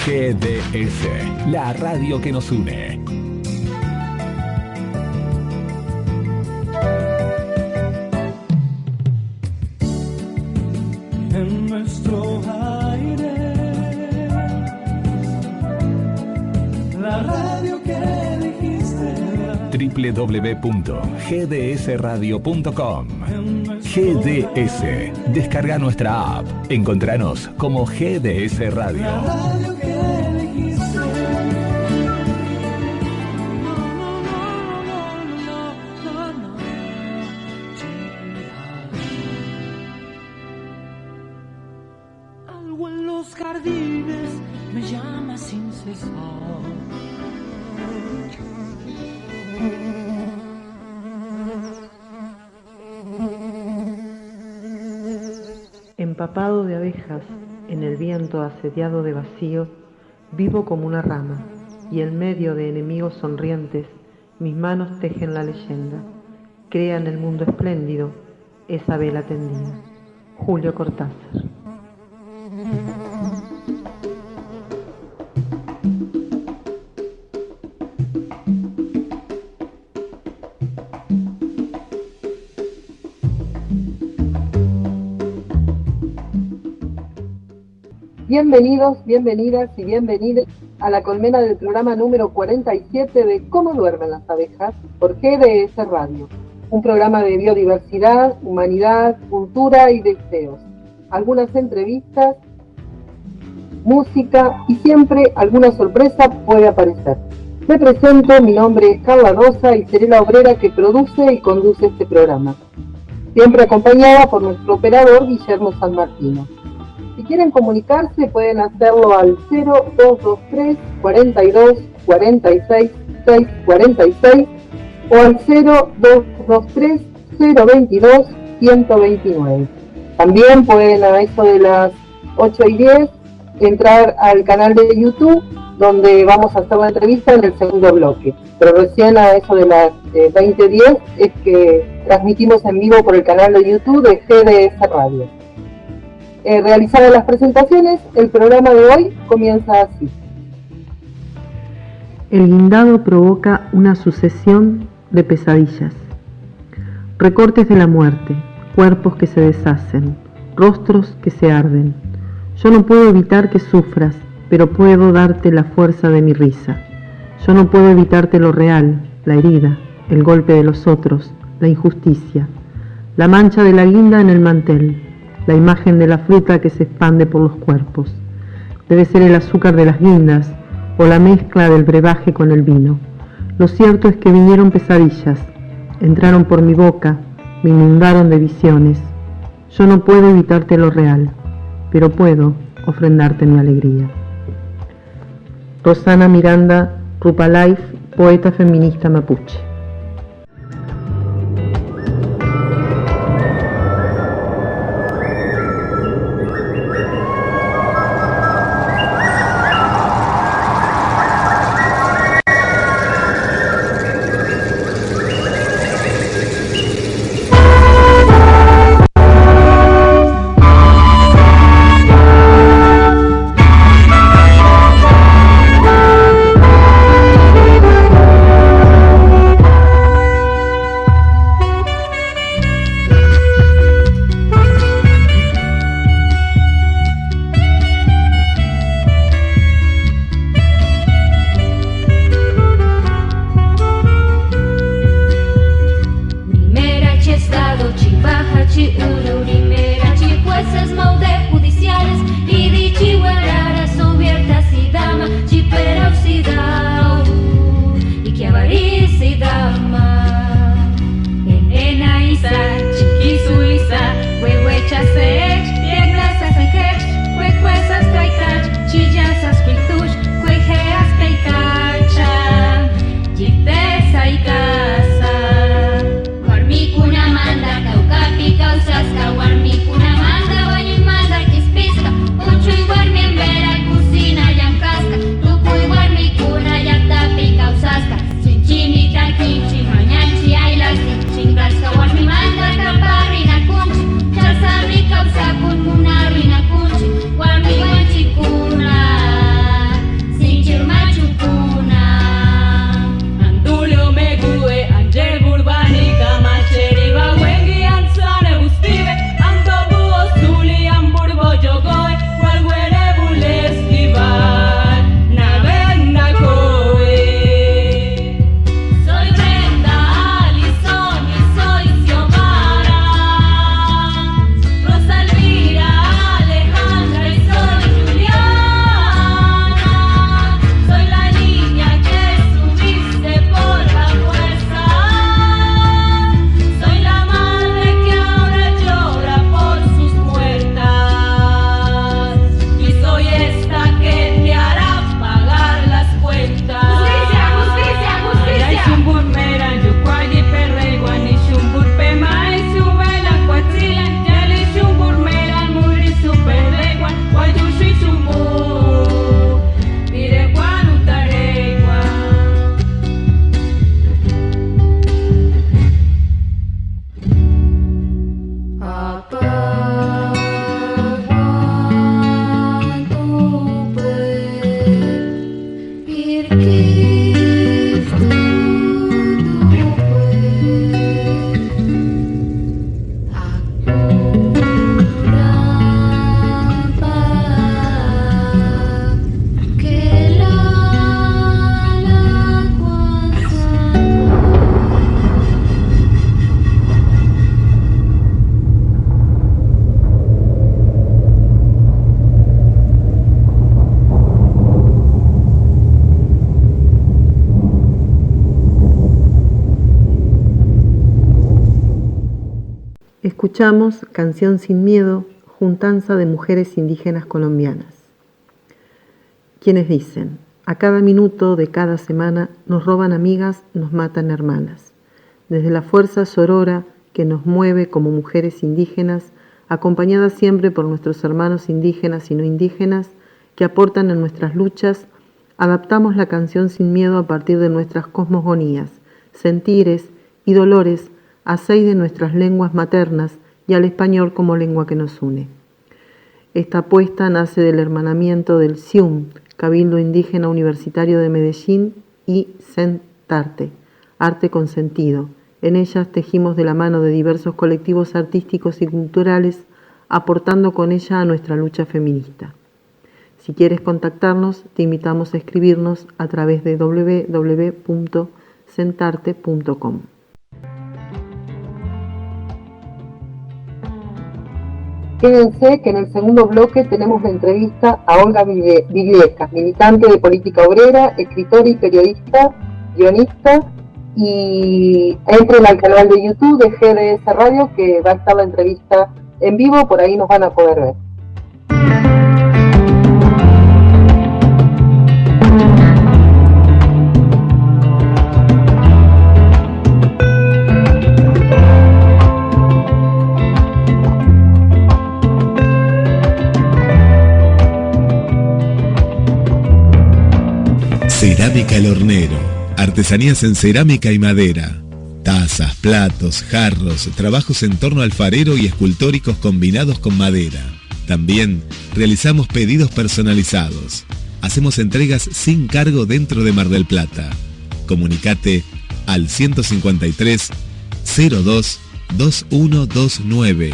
GDS, la radio que nos une. En nuestro aire, la radio que elegiste. www.gdsradio.com. GDS. Descarga nuestra app. Encontranos como GDS Radio. La radio que elegiste. Algo en los jardines me llama sin cesar. Empapado de abejas, en el viento asediado de vacío, vivo como una rama, y en medio de enemigos sonrientes, mis manos tejen la leyenda. Crean el mundo espléndido, esa vela tendida. Julio Cortázar. Bienvenidos, bienvenidas y bienvenidos a la colmena del programa número 47 de Cómo duermen las abejas por GDS Radio. Un programa de biodiversidad, humanidad, cultura y deseos. Algunas entrevistas, música y siempre alguna sorpresa puede aparecer. Me presento, mi nombre es Carla Rosa y seré la obrera que produce y conduce este programa. Siempre acompañada por nuestro operador Guillermo San Martino. Si quieren comunicarse pueden hacerlo al 0223 42 46 646 o al 0223 022 129. También pueden a eso de las 8:10 entrar al canal de YouTube donde vamos a hacer la entrevista en el segundo bloque. Pero recién a eso de las 20:10 es que transmitimos en vivo por el canal de YouTube de GDS Radio. Realizadas las presentaciones, el programa de hoy comienza así. El guindado provoca una sucesión de pesadillas. Recortes de la muerte, cuerpos que se deshacen, rostros que se arden. Yo no puedo evitar que sufras, pero puedo darte la fuerza de mi risa. Yo no puedo evitarte lo real, la herida, el golpe de los otros, la injusticia, la mancha de la guinda en el mantel, la imagen de la fruta que se expande por los cuerpos. Debe ser el azúcar de las guindas o la mezcla del brebaje con el vino. Lo cierto es que vinieron pesadillas, entraron por mi boca, me inundaron de visiones. Yo no puedo evitarte lo real, pero puedo ofrendarte mi alegría. Rosana Miranda Rupalaif, poeta feminista mapuche. escuchamos Canción sin Miedo, juntanza de mujeres indígenas colombianas, quienes dicen: a cada minuto de cada semana nos roban amigas, nos matan hermanas. Desde la fuerza sorora que nos mueve como mujeres indígenas, acompañadas siempre por nuestros hermanos indígenas y no indígenas que aportan en nuestras luchas, adaptamos la canción sin miedo a partir de nuestras cosmogonías, sentires y dolores a 6 de nuestras lenguas maternas y al español como lengua que nos une. Esta apuesta nace del hermanamiento del CIUM, Cabildo Indígena Universitario de Medellín, y Sentarte, Arte con Sentido. En ellas tejimos de la mano de diversos colectivos artísticos y culturales, aportando con ella a nuestra lucha feminista. Si quieres contactarnos, te invitamos a escribirnos a través de www.sentarte.com. Quédense que en el segundo bloque tenemos la entrevista a Olga Vigliesca, militante de política obrera, escritora y periodista, guionista, y entren al canal de YouTube de GDS Radio, que va a estar la entrevista en vivo, por ahí nos van a poder ver. Cerámica El Hornero, artesanías en cerámica y madera, tazas, platos, jarros, trabajos en torno alfarero y escultóricos combinados con madera. También realizamos pedidos personalizados. Hacemos entregas sin cargo dentro de Mar del Plata. Comunicate al 153 02 2129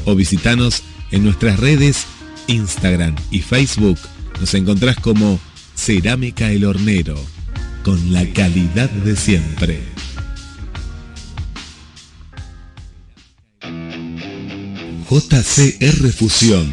o visitanos en nuestras redes Instagram y Facebook. Nos encontrás como Cerámica El Hornero, con la calidad de siempre. JCR Fusión,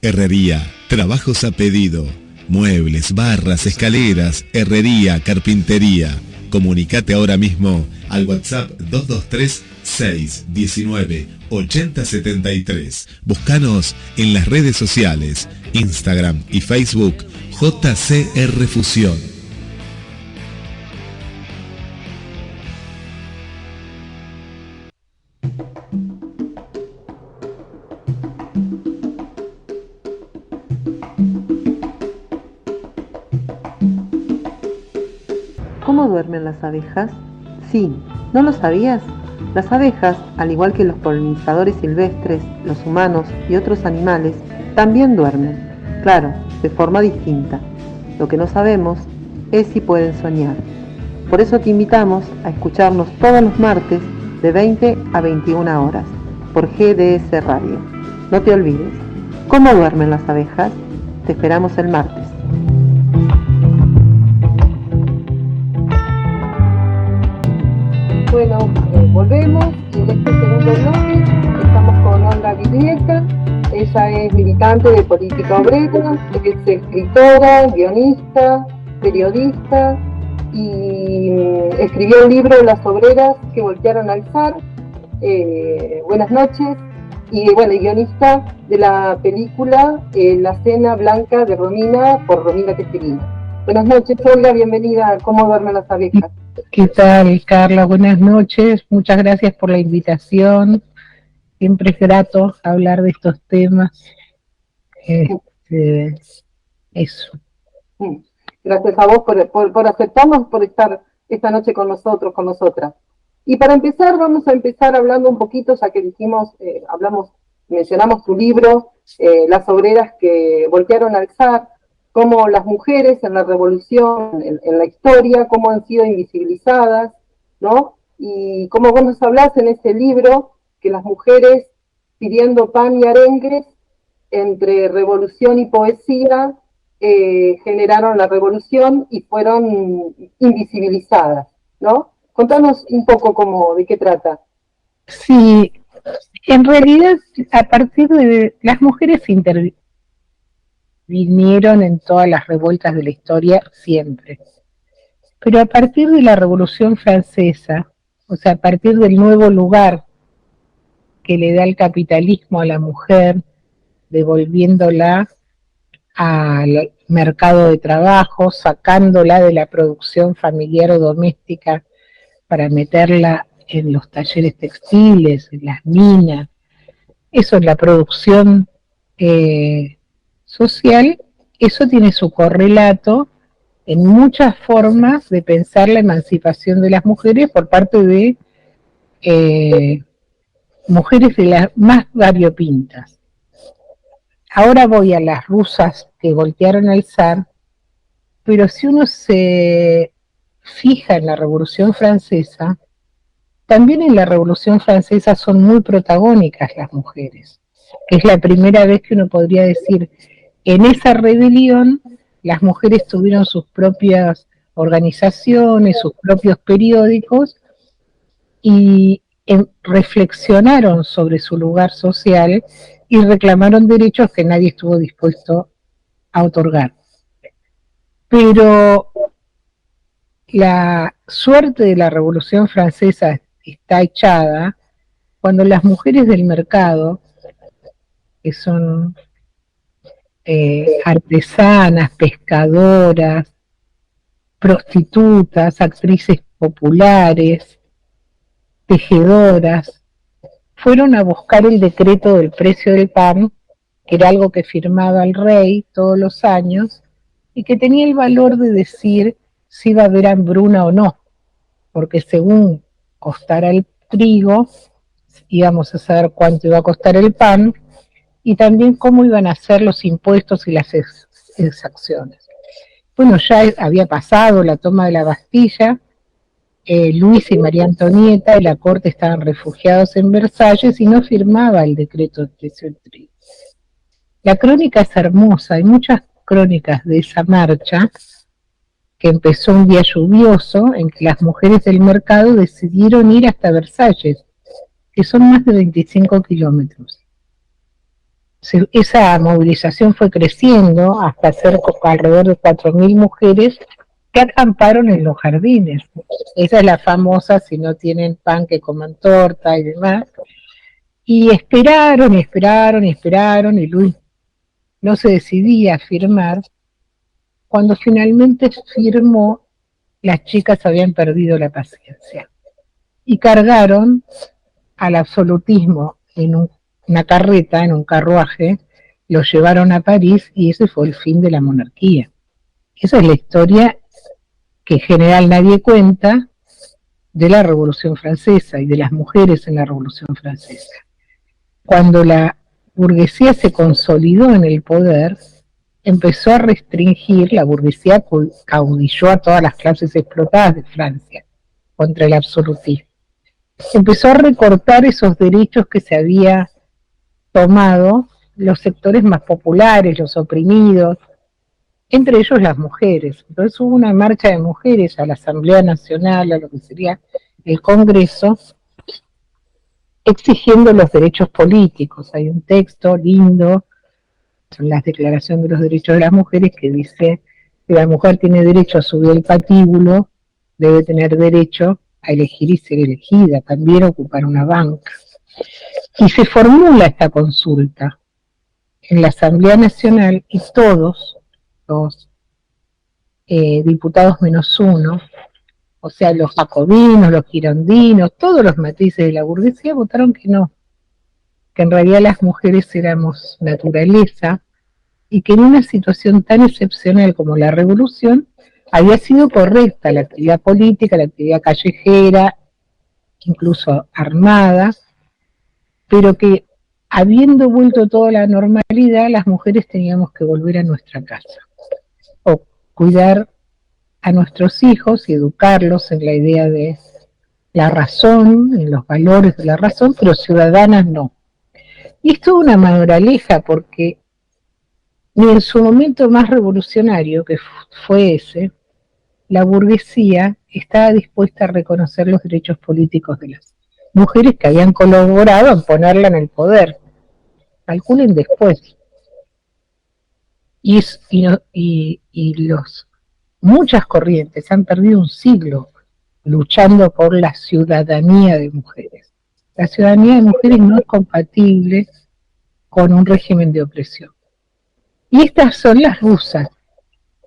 herrería, trabajos a pedido, muebles, barras, escaleras, herrería, carpintería. Comunicate ahora mismo al WhatsApp 223 619 8073. Búscanos en las redes sociales, Instagram y Facebook, JCR Fusión. ¿Cómo duermen las abejas? Sí, ¿no lo sabías? Las abejas, al igual que los polinizadores silvestres, los humanos y otros animales, también duermen. Claro, de forma distinta. Lo que no sabemos es si pueden soñar. Por eso te invitamos a escucharnos todos los martes de 20 a 21 horas por GDS Radio. No te olvides. ¿Cómo duermen las abejas? Te esperamos el martes. Bueno, volvemos y en este segundo bloque estamos con Olga Vigliesca. Ella es militante de política obrera, es escritora, guionista, periodista y escribió el libro Las obreras que voltearon al zar. Buenas noches. Y bueno, guionista de la película La Cena Blanca de Romina por Romina Tejirina. Buenas noches, Olga, bienvenida a ¿Cómo duermen las abejas? ¿Qué tal, Carla? Buenas noches, muchas gracias por la invitación. Siempre es grato hablar de estos temas. Eso. Gracias a vos por aceptarnos, por estar esta noche con nosotros, con nosotras. Y para empezar, vamos a empezar hablando un poquito, ya que dijimos, mencionamos tu libro, Las obreras que voltearon al zar, cómo las mujeres en la revolución, en la historia, cómo han sido invisibilizadas, ¿no? Y cómo vos nos hablás en ese libro, que las mujeres pidiendo pan y arenques, entre revolución y poesía, generaron la revolución y fueron invisibilizadas, ¿no? Contanos un poco de qué trata. Sí, en realidad, a partir de las mujeres intervinieron en todas las revueltas de la historia siempre. Pero a partir de la Revolución Francesa, o sea, a partir del nuevo lugar que le da el capitalismo a la mujer, devolviéndola al mercado de trabajo, sacándola de la producción familiar o doméstica para meterla en los talleres textiles, en las minas. Eso es la producción social. Eso tiene su correlato en muchas formas de pensar la emancipación de las mujeres por parte de mujeres de las más variopintas. Ahora voy a las rusas que voltearon al zar, pero si uno se fija en la Revolución Francesa, también en la Revolución Francesa son muy protagónicas las mujeres. Es la primera vez que uno podría decir, en esa rebelión las mujeres tuvieron sus propias organizaciones, sus propios periódicos y reflexionaron sobre su lugar social y reclamaron derechos que nadie estuvo dispuesto a otorgar. Pero la suerte de la Revolución Francesa está echada cuando las mujeres del mercado, que son artesanas, pescadoras, prostitutas, actrices populares, tejedoras, fueron a buscar el decreto del precio del pan, que era algo que firmaba el rey todos los años, y que tenía el valor de decir si iba a haber hambruna o no, porque según costara el trigo, íbamos a saber cuánto iba a costar el pan, y también cómo iban a ser los impuestos y las exacciones. Bueno, ya había pasado la toma de la Bastilla, Luis y María Antonieta y la corte estaban refugiados en Versalles y no firmaba el decreto del precio del trigo. La crónica es hermosa, hay muchas crónicas de esa marcha que empezó un día lluvioso en que las mujeres del mercado decidieron ir hasta Versalles, que son más de 25 kilómetros. Esa movilización fue creciendo hasta ser alrededor de 4.000 mujeres que acamparon en los jardines. Esa es la famosa, si no tienen pan que coman torta y demás. Y esperaron, y Luis no se decidía a firmar. Cuando finalmente firmó, las chicas habían perdido la paciencia y cargaron al absolutismo en una carreta, en un carruaje, lo llevaron a París y ese fue el fin de la monarquía. Esa es la historia que en general nadie cuenta de la Revolución Francesa y de las mujeres en la Revolución Francesa. Cuando la burguesía se consolidó en el poder, empezó a restringir, la burguesía caudilló a todas las clases explotadas de Francia contra el absolutismo. Empezó a recortar esos derechos que se había tomado los sectores más populares, los oprimidos, entre ellos las mujeres. Entonces hubo una marcha de mujeres a la Asamblea Nacional, a lo que sería el Congreso, exigiendo los derechos políticos. Hay un texto lindo, son las declaraciones de los derechos de las mujeres, que dice que la mujer tiene derecho a subir el patíbulo, debe tener derecho a elegir y ser elegida, también ocupar una banca. Y se formula esta consulta en la Asamblea Nacional y todos los diputados menos uno, o sea, los jacobinos, los girondinos, todos los matices de la burguesía votaron que no, que en realidad las mujeres éramos naturaleza y que en una situación tan excepcional como la revolución había sido correcta la actividad política, la actividad callejera, incluso armada, pero que habiendo vuelto toda la normalidad, las mujeres teníamos que volver a nuestra casa o cuidar a nuestros hijos y educarlos en la idea de la razón, en los valores de la razón, pero ciudadanas no. Y esto es una moraleja porque ni en su momento más revolucionario, que fue ese, la burguesía estaba dispuesta a reconocer los derechos políticos de las mujeres que habían colaborado en ponerla en el poder. Calculen después. Muchas corrientes han perdido un siglo luchando por la ciudadanía de mujeres. La ciudadanía de mujeres no es compatible con un régimen de opresión. Y estas son las rusas.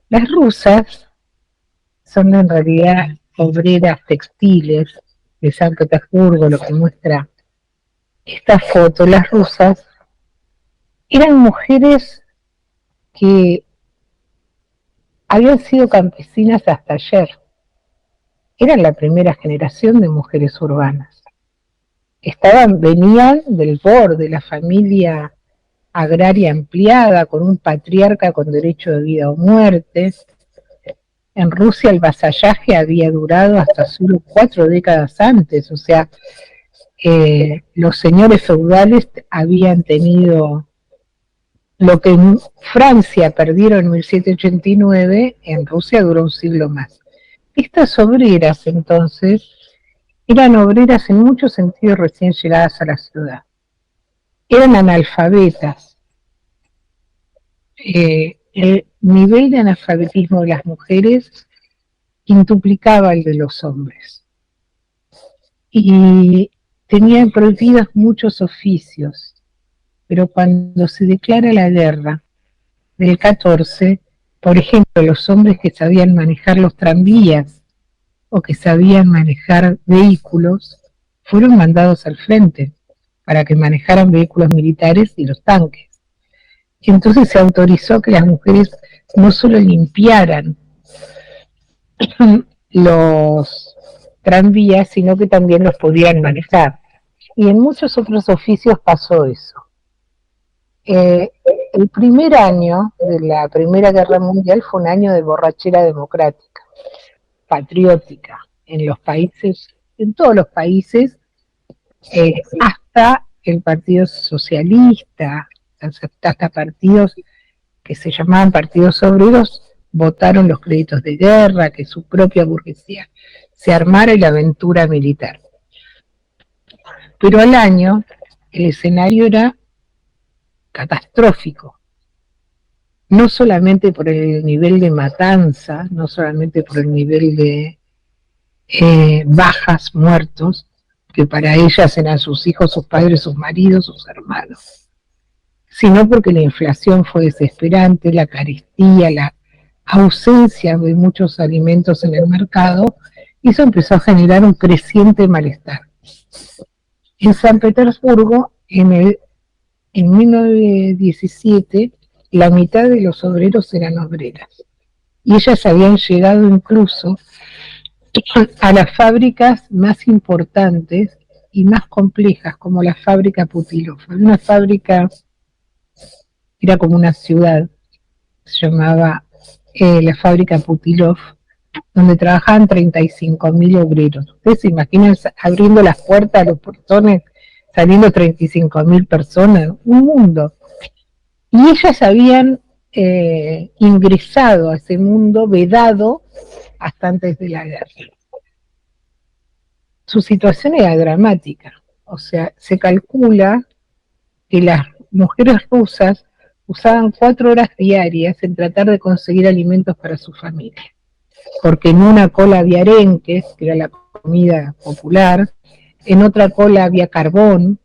Las rusas son en realidad obreras textiles de San Petersburgo, lo que muestra esta foto. Las rusas eran mujeres que habían sido campesinas hasta ayer. Eran la primera generación de mujeres urbanas. Venían del borde de la familia agraria ampliada, con un patriarca con derecho de vida o muerte. En Rusia el vasallaje había durado hasta solo 4 décadas antes, o sea, los señores feudales habían tenido lo que en Francia perdieron en 1789, en Rusia duró un siglo más. Estas obreras, entonces, eran obreras en muchos sentidos recién llegadas a la ciudad. Eran analfabetas. El nivel de analfabetismo de las mujeres quintuplicaba el de los hombres. Y tenían prohibidos muchos oficios, pero cuando se declara la guerra del 14, por ejemplo, los hombres que sabían manejar los tranvías o que sabían manejar vehículos fueron mandados al frente para que manejaran vehículos militares y los tanques. Y entonces se autorizó que las mujeres no solo limpiaran los tranvías, sino que también los podían manejar. Y en muchos otros oficios pasó eso. El primer año de la Primera Guerra Mundial fue un año de borrachera democrática, patriótica, en los países, en todos los países, hasta el Partido Socialista, hasta partidos que se llamaban partidos obreros, votaron los créditos de guerra, que su propia burguesía se armara y la aventura militar. Pero al año el escenario era catastrófico, no solamente por el nivel de matanza, no solamente por el nivel de bajas, muertos, que para ellas eran sus hijos, sus padres, sus maridos, sus hermanos, sino porque la inflación fue desesperante, la carestía, la ausencia de muchos alimentos en el mercado, y eso empezó a generar un creciente malestar. En San Petersburgo, en 1917, la mitad de los obreros eran obreras, y ellas habían llegado incluso a las fábricas más importantes y más complejas, como la fábrica Putilov. Una fábrica, era como una ciudad, se llamaba la fábrica Putilov, donde trabajaban 35.000 obreros. Ustedes se imaginan abriendo las puertas, los portones, saliendo 35.000 personas, un mundo. Y ellas habían ingresado a ese mundo vedado hasta antes de la guerra. Su situación era dramática, o sea, se calcula que las mujeres rusas usaban 4 horas diarias en tratar de conseguir alimentos para su familia, porque en una cola había arenques, que era la comida popular, en otra cola había carbón,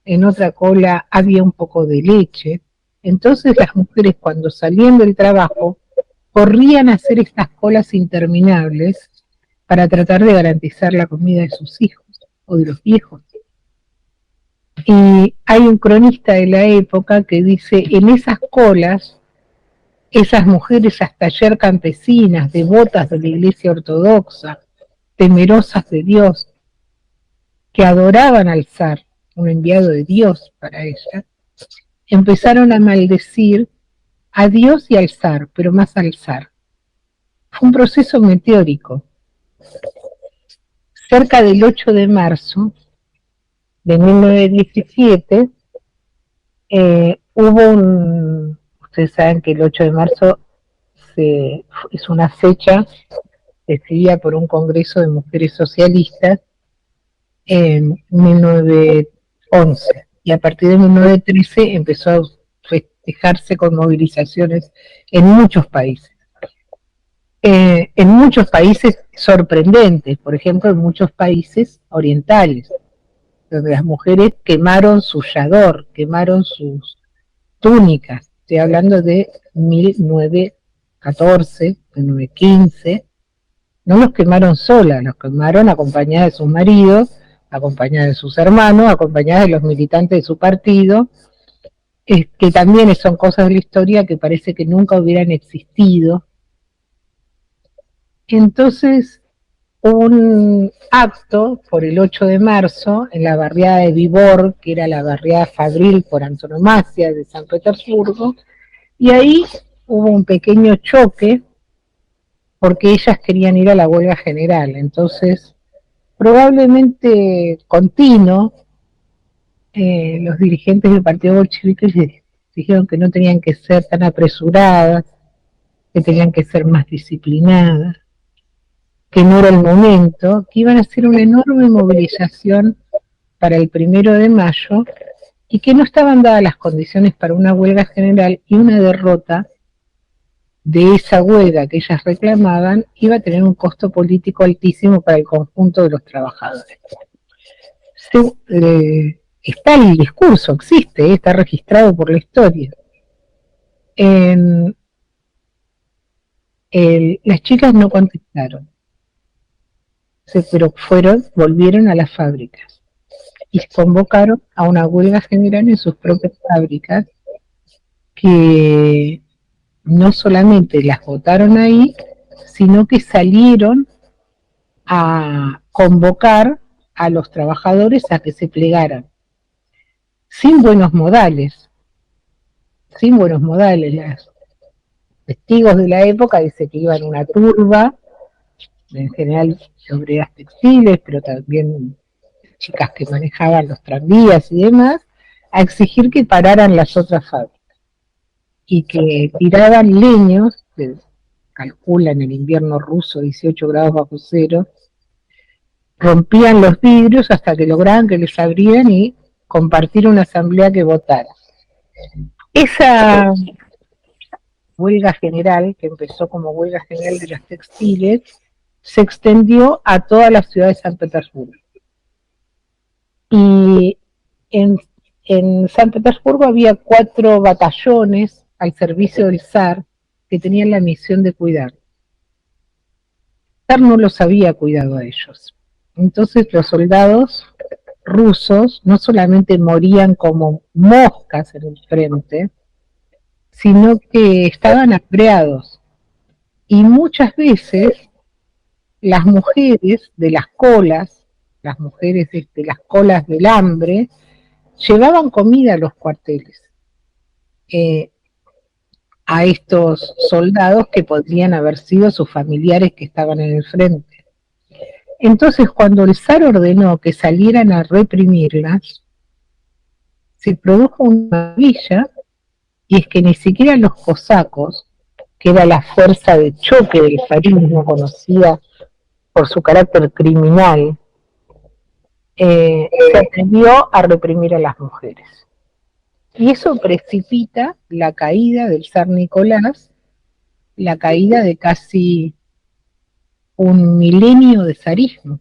en otra cola había un poco de leche. Entonces las mujeres, cuando salían del trabajo, corrían a hacer estas colas interminables para tratar de garantizar la comida de sus hijos o de los viejos. Y hay un cronista de la época que dice, en esas colas, esas mujeres hasta ayer campesinas, devotas de la Iglesia Ortodoxa, temerosas de Dios, que adoraban al zar, un enviado de Dios para ellas, empezaron a maldecir a Dios y al zar, pero más al zar. Fue un proceso meteórico. Cerca del 8 de marzo de 1917, ustedes saben que el 8 de marzo es una fecha decidida por un congreso de mujeres socialistas en 1911, y a partir de 1913 empezó a festejarse con movilizaciones en muchos países. En muchos países sorprendentes, por ejemplo en muchos países orientales. donde las mujeres quemaron su yador, quemaron sus túnicas. Estoy hablando de 1914, 1915. No los quemaron solas, los quemaron acompañadas de sus maridos, acompañadas de sus hermanos, acompañadas de los militantes de su partido, que también son cosas de la historia que parece que nunca hubieran existido. Entonces, un acto por el 8 de marzo en la barriada de Vibor, que era la barriada fabril por antonomasia de San Petersburgo, y ahí hubo un pequeño choque porque ellas querían ir a la huelga general. Entonces, probablemente continuo, los dirigentes del partido bolchevique les dijeron que no tenían que ser tan apresuradas, que tenían que ser más disciplinadas, que no era el momento, que iban a hacer una enorme movilización para el 1 de mayo y que no estaban dadas las condiciones para una huelga general, y una derrota de esa huelga que ellas reclamaban iba a tener un costo político altísimo para el conjunto de los trabajadores. Está el discurso, existe, está registrado por la historia. Las chicas no contestaron, pero volvieron a las fábricas y convocaron a una huelga general en sus propias fábricas, que no solamente las votaron ahí, sino que salieron a convocar a los trabajadores a que se plegaran, sin buenos modales. Los testigos de la época dicen que iban una turba, en general obreras textiles, pero también chicas que manejaban los tranvías y demás, a exigir que pararan las otras fábricas, y que tiraban leños, que calculan el invierno ruso 18 grados bajo cero, rompían los vidrios hasta que lograban que les abrieran y compartir una asamblea que votara. Esa huelga general, que empezó como huelga general de las textiles, se extendió a toda la ciudad de San Petersburgo. Y en San Petersburgo había 4 batallones al servicio del zar que tenían la misión de cuidar. El zar no los había cuidado a ellos. Entonces los soldados rusos no solamente morían como moscas en el frente, sino que estaban hambreados. Y muchas veces las mujeres de las colas, las mujeres de las colas del hambre, llevaban comida a los cuarteles, a estos soldados que podrían haber sido sus familiares que estaban en el frente. Entonces, cuando el zar ordenó que salieran a reprimirlas, se produjo una maravilla, y es que ni siquiera los cosacos, que era la fuerza de choque del zarismo conocida por su carácter criminal, se atrevió a reprimir a las mujeres. Y eso precipita la caída del zar Nicolás, la caída de casi un milenio de zarismo.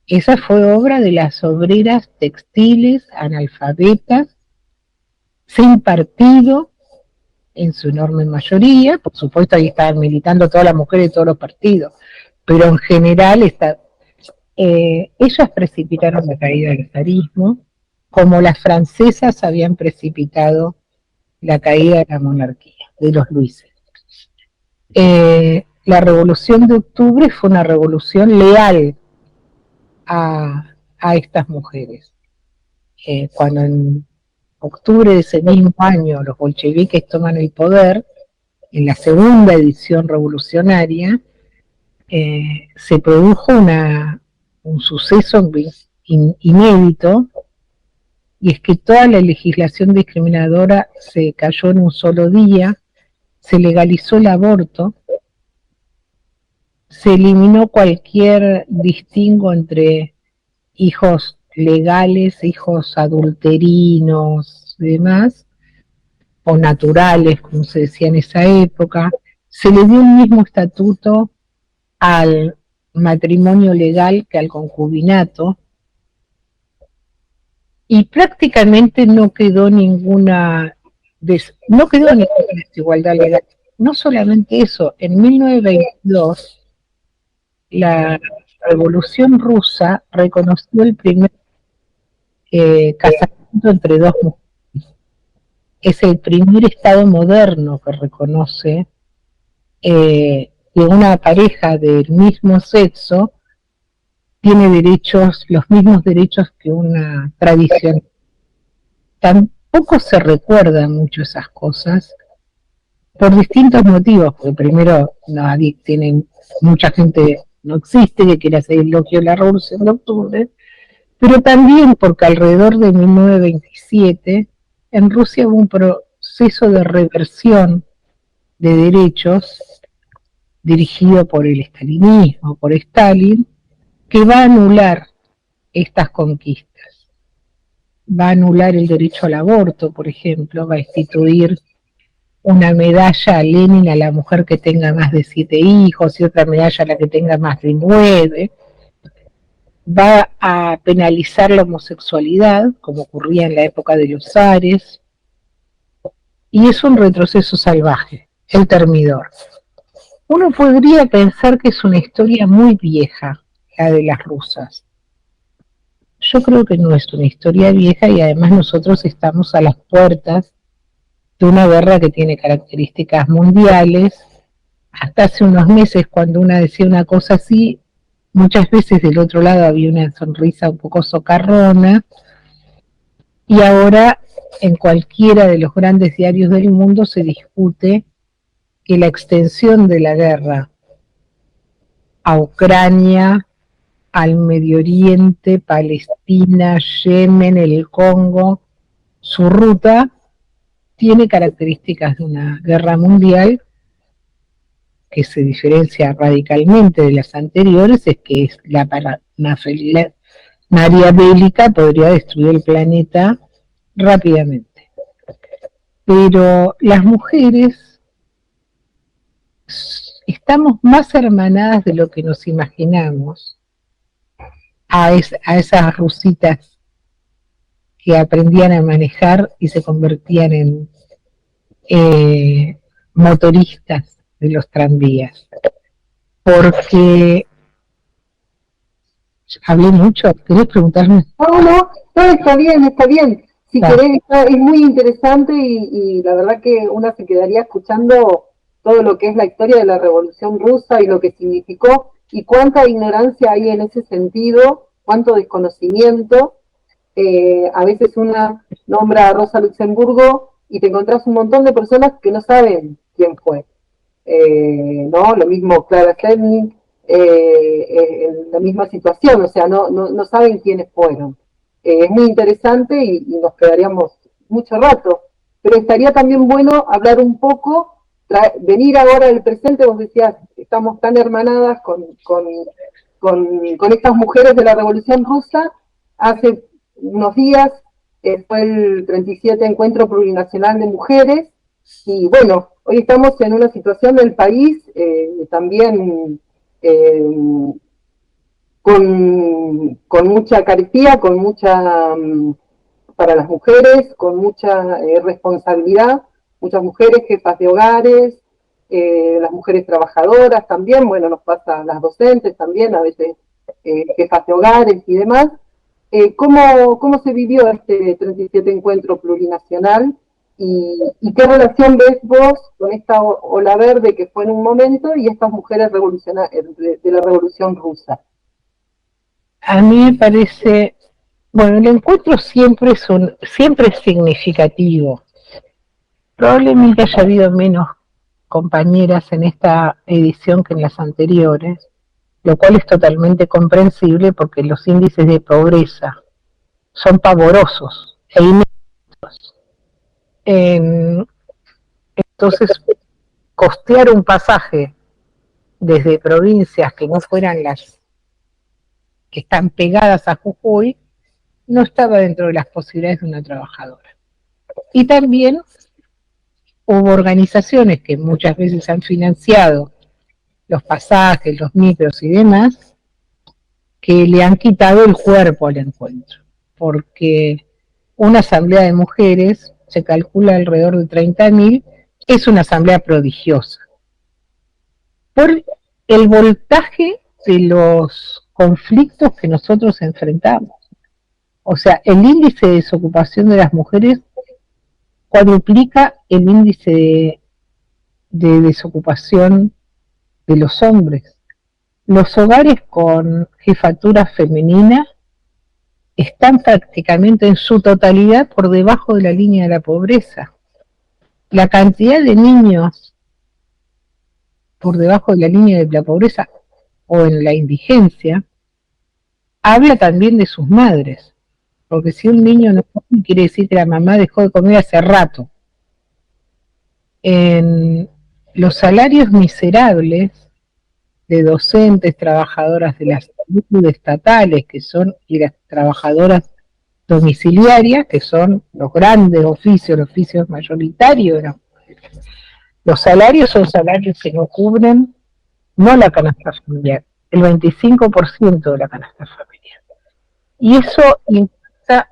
Esa fue obra de las obreras textiles, analfabetas, sin partido, en su enorme mayoría. Por supuesto, ahí estaban militando todas las mujeres de todos los partidos, pero en general ellas precipitaron la caída del zarismo, como las francesas habían precipitado la caída de la monarquía, de los Luises. La Revolución de Octubre fue una revolución leal a estas mujeres. Cuando en octubre de ese mismo año los bolcheviques toman el poder, en la segunda edición revolucionaria, se produjo un suceso inédito, y es que toda la legislación discriminadora se cayó en un solo día, se legalizó el aborto, se eliminó cualquier distingo entre hijos legales, hijos adulterinos y demás, o naturales, como se decía en esa época. Se le dio el mismo estatuto al matrimonio legal que al concubinato, y prácticamente no quedó ninguna desigualdad legal. No solamente eso, en 1922 la Revolución Rusa reconoció el primer casamiento entre dos mujeres. Es el primer Estado moderno que reconoce que una pareja del mismo sexo tiene derechos, los mismos derechos que una tradición. Tampoco se recuerdan mucho esas cosas por distintos motivos, porque primero nadie tiene, mucha gente no existe que quiera hacer el elogio de la Revolución de Octubre, pero también porque alrededor de 1927 en Rusia hubo un proceso de reversión de derechos dirigido por el estalinismo, por Stalin, que va a anular estas conquistas. Va a anular el derecho al aborto, por ejemplo, va a instituir una medalla a Lenin a la mujer que tenga más de 7 hijos y otra medalla a la que tenga más de 9. Va a penalizar la homosexualidad, como ocurría en la época de los zares, y es un retroceso salvaje, el Termidor. Uno podría pensar que es una historia muy vieja, la de las rusas. Yo creo que no es una historia vieja y además nosotros estamos a las puertas de una guerra que tiene características mundiales. Hasta hace unos meses, cuando una decía una cosa así, muchas veces del otro lado había una sonrisa un poco socarrona, y ahora en cualquiera de los grandes diarios del mundo se discute que la extensión de la guerra a Ucrania, al Medio Oriente, Palestina, Yemen, el Congo, su ruta tiene características de una guerra mundial que se diferencia radicalmente de las anteriores, es que es la parafernalia bélica podría destruir el planeta rápidamente. Pero las mujeres estamos más hermanadas de lo que nos imaginamos a esas rusitas que aprendían a manejar y se convertían en motoristas de los tranvías. Porque hablé mucho, ¿querés preguntarme? No, está bien. Si querés, es muy interesante y la verdad que una se quedaría escuchando todo lo que es la historia de la Revolución Rusa y lo que significó y cuánta ignorancia hay en ese sentido, cuánto desconocimiento. A veces una nombra a Rosa Luxemburgo y te encontrás un montón de personas que no saben quién fue. ¿No? Lo mismo Clara Zetkin, en la misma situación, o sea, no saben quiénes fueron. Es muy interesante y nos quedaríamos mucho rato, pero estaría también bueno hablar un poco, venir ahora del presente. Vos decías, estamos tan hermanadas con estas mujeres de la Revolución Rusa. Hace unos días fue el 37 Encuentro Plurinacional de Mujeres, y bueno, hoy estamos en una situación del país también con mucha carestía, con mucha, para las mujeres, con mucha responsabilidad, muchas mujeres jefas de hogares, las mujeres trabajadoras también, bueno, nos pasa a las docentes también, a veces jefas de hogares y demás. ¿Cómo se vivió este 37 Encuentro Plurinacional? ¿Y qué relación ves vos con esta ola verde que fue en un momento y estas mujeres de la Revolución Rusa? A mí me parece, bueno, el encuentro siempre es significativo. Probablemente haya habido menos compañeras en esta edición que en las anteriores, lo cual es totalmente comprensible porque los índices de pobreza son pavorosos e inmensos. Entonces, costear un pasaje desde provincias que no fueran las que están pegadas a Jujuy no estaba dentro de las posibilidades de una trabajadora. Y también hubo organizaciones que muchas veces han financiado los pasajes, los micros y demás, que le han quitado el cuerpo al encuentro, porque una asamblea de mujeres, se calcula alrededor de 30.000, es una asamblea prodigiosa. Por el voltaje de los conflictos que nosotros enfrentamos. O sea, el índice de desocupación de las mujeres cuadruplica el índice de desocupación de los hombres. Los hogares con jefatura femenina están prácticamente en su totalidad por debajo de la línea de la pobreza. La cantidad de niños por debajo de la línea de la pobreza o en la indigencia habla también de sus madres, porque si un niño no come, quiere decir que la mamá dejó de comer hace rato. En los salarios miserables de docentes, trabajadoras de la salud estatales, que son, y las trabajadoras domiciliarias, que son los grandes oficios, los oficios mayoritarios, ¿no? Los salarios son salarios que no cubren, no la canasta familiar, el 25% de la canasta familiar. Y eso impacta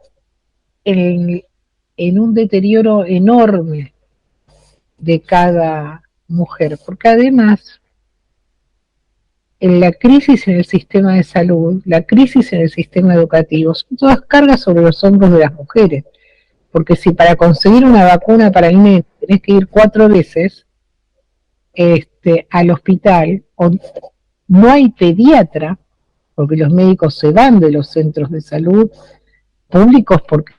en un deterioro enorme de cada mujer, porque además en la crisis en el sistema de salud, la crisis en el sistema educativo, son todas cargas sobre los hombros de las mujeres, porque si para conseguir una vacuna para el niño tenés que ir 4 veces al hospital, o no hay pediatra, porque los médicos se van de los centros de salud públicos porque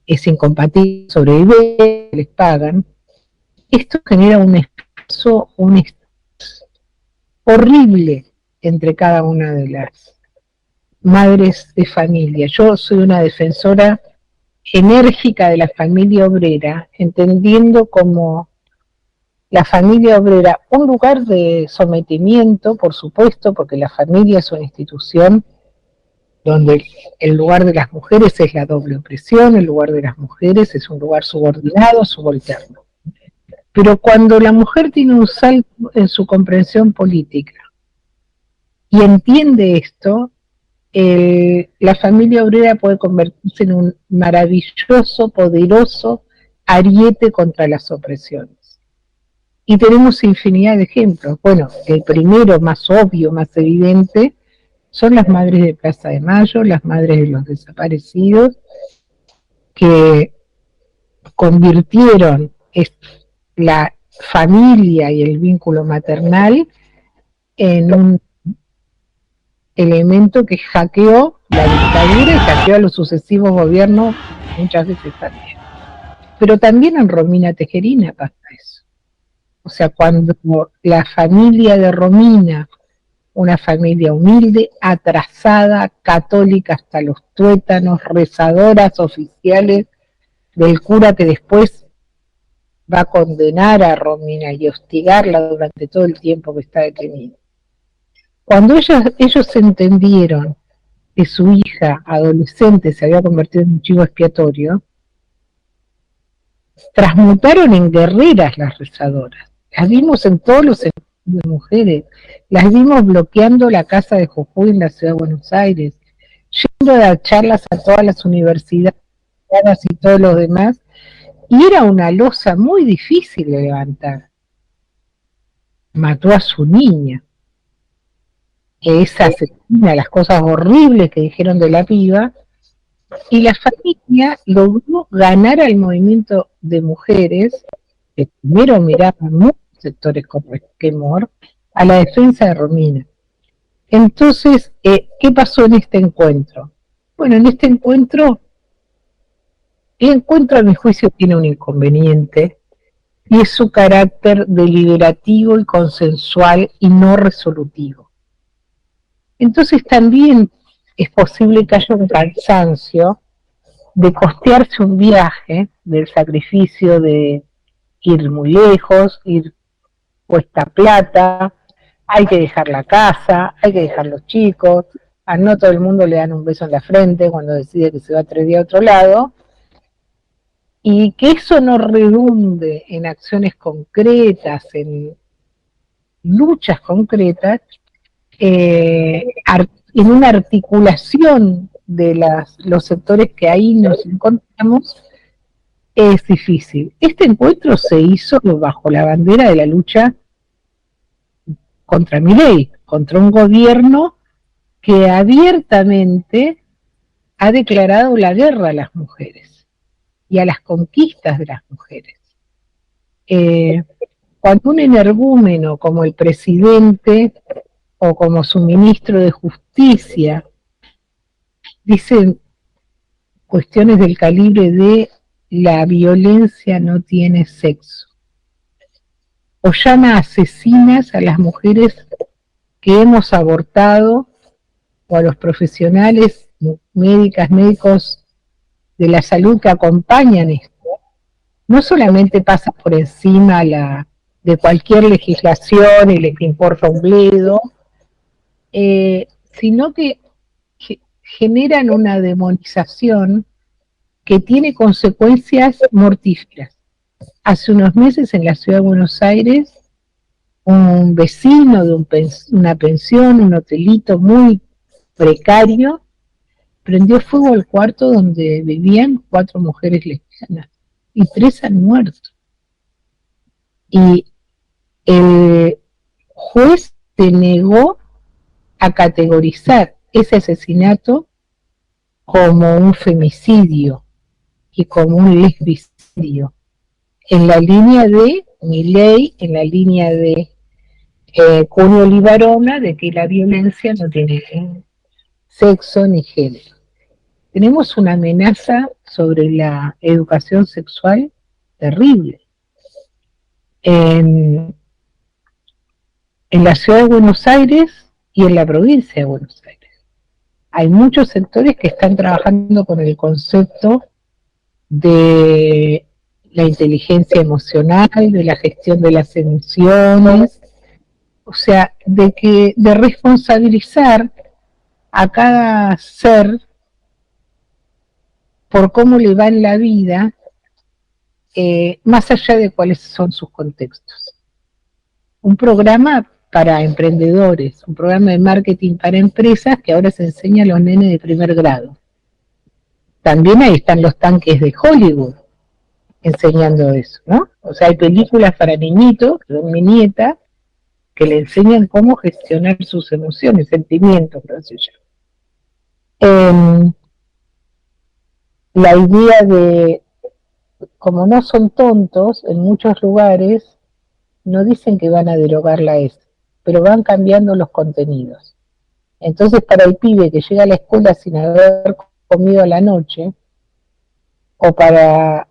es incompatible sobrevivir, les pagan, esto genera un espacio, un estrés horrible entre cada una de las madres de familia. Yo soy una defensora enérgica de la familia obrera, entendiendo como la familia obrera un lugar de sometimiento, por supuesto, porque la familia es una institución donde el lugar de las mujeres es la doble opresión, el lugar de las mujeres es un lugar subordinado, subalterno. Pero cuando la mujer tiene un salto en su comprensión política y entiende esto, la familia obrera puede convertirse en un maravilloso, poderoso ariete contra las opresiones. Y tenemos infinidad de ejemplos. Bueno, el primero, más obvio, más evidente, son las madres de Plaza de Mayo, las madres de los desaparecidos, que convirtieron la familia y el vínculo maternal en un elemento que hackeó la dictadura y hackeó a los sucesivos gobiernos muchas veces también. Pero también en Romina Tejerina pasa eso. O sea, cuando la familia de Romina, una familia humilde, atrasada, católica hasta los tuétanos, rezadoras oficiales del cura que después va a condenar a Romina y hostigarla durante todo el tiempo que está detenida. Cuando ellos entendieron que su hija adolescente se había convertido en un chivo expiatorio, transmutaron en guerreras las rezadoras. Las vimos en todos los centros de mujeres, las vimos bloqueando la casa de Jujuy en la ciudad de Buenos Aires, yendo a dar charlas a todas las universidades y todos los demás, y era una losa muy difícil de levantar. Mató a su niña. Esa asesina, las cosas horribles que dijeron de la piba, y la familia logró ganar al movimiento de mujeres, que primero miraban muchos sectores con resquemor, a la defensa de Romina. Entonces, ¿qué pasó en este encuentro? Bueno, en este encuentro, el encuentro a mi juicio tiene un inconveniente, y es su carácter deliberativo y consensual y no resolutivo. Entonces también es posible que haya un cansancio de costearse un viaje, del sacrificio de ir muy lejos, ir cuesta plata, hay que dejar la casa, hay que dejar los chicos, a no todo el mundo le dan un beso en la frente cuando decide que se va 3 días a otro lado, y que eso no redunde en acciones concretas, en luchas concretas, en una articulación de los sectores que ahí nos encontramos, es difícil. Este encuentro se hizo bajo la bandera de la lucha contra Milei, contra un gobierno que abiertamente ha declarado la guerra a las mujeres y a las conquistas de las mujeres. Cuando un energúmeno como el presidente o como su ministro de Justicia dicen cuestiones del calibre de la violencia no tiene sexo, o llama asesinas a las mujeres que hemos abortado, o a los profesionales, médicos de la salud que acompañan esto, no solamente pasa por encima de cualquier legislación y les importa un bledo, sino que generan una demonización que tiene consecuencias mortíferas. Hace unos meses en la ciudad de Buenos Aires, un vecino de una pensión, un hotelito muy precario, prendió fuego al cuarto donde vivían 4 mujeres lesbianas y 3 han muerto. Y el juez se negó a categorizar ese asesinato como un femicidio y como un lesbicidio, en la línea de Milei, en la línea de Cunio Libarona, de que la violencia no tiene sexo ni género. Tenemos una amenaza sobre la educación sexual terrible. En la ciudad de Buenos Aires y en la provincia de Buenos Aires hay muchos sectores que están trabajando con el concepto de la inteligencia emocional, de la gestión de las emociones, o sea, de responsabilizar a cada ser por cómo le va en la vida, más allá de cuáles son sus contextos. Un programa para emprendedores, un programa de marketing para empresas que ahora se enseña a los nenes de primer grado. También ahí están los tanques de Hollywood enseñando eso, ¿no? O sea, hay películas para niñitos, que son mi nieta, que le enseñan cómo gestionar sus emociones, sentimientos, no sé yo. La idea de, como no son tontos, en muchos lugares no dicen que van a derogar la ESI, pero van cambiando los contenidos. Entonces, para el pibe que llega a la escuela sin haber comido a la noche, o para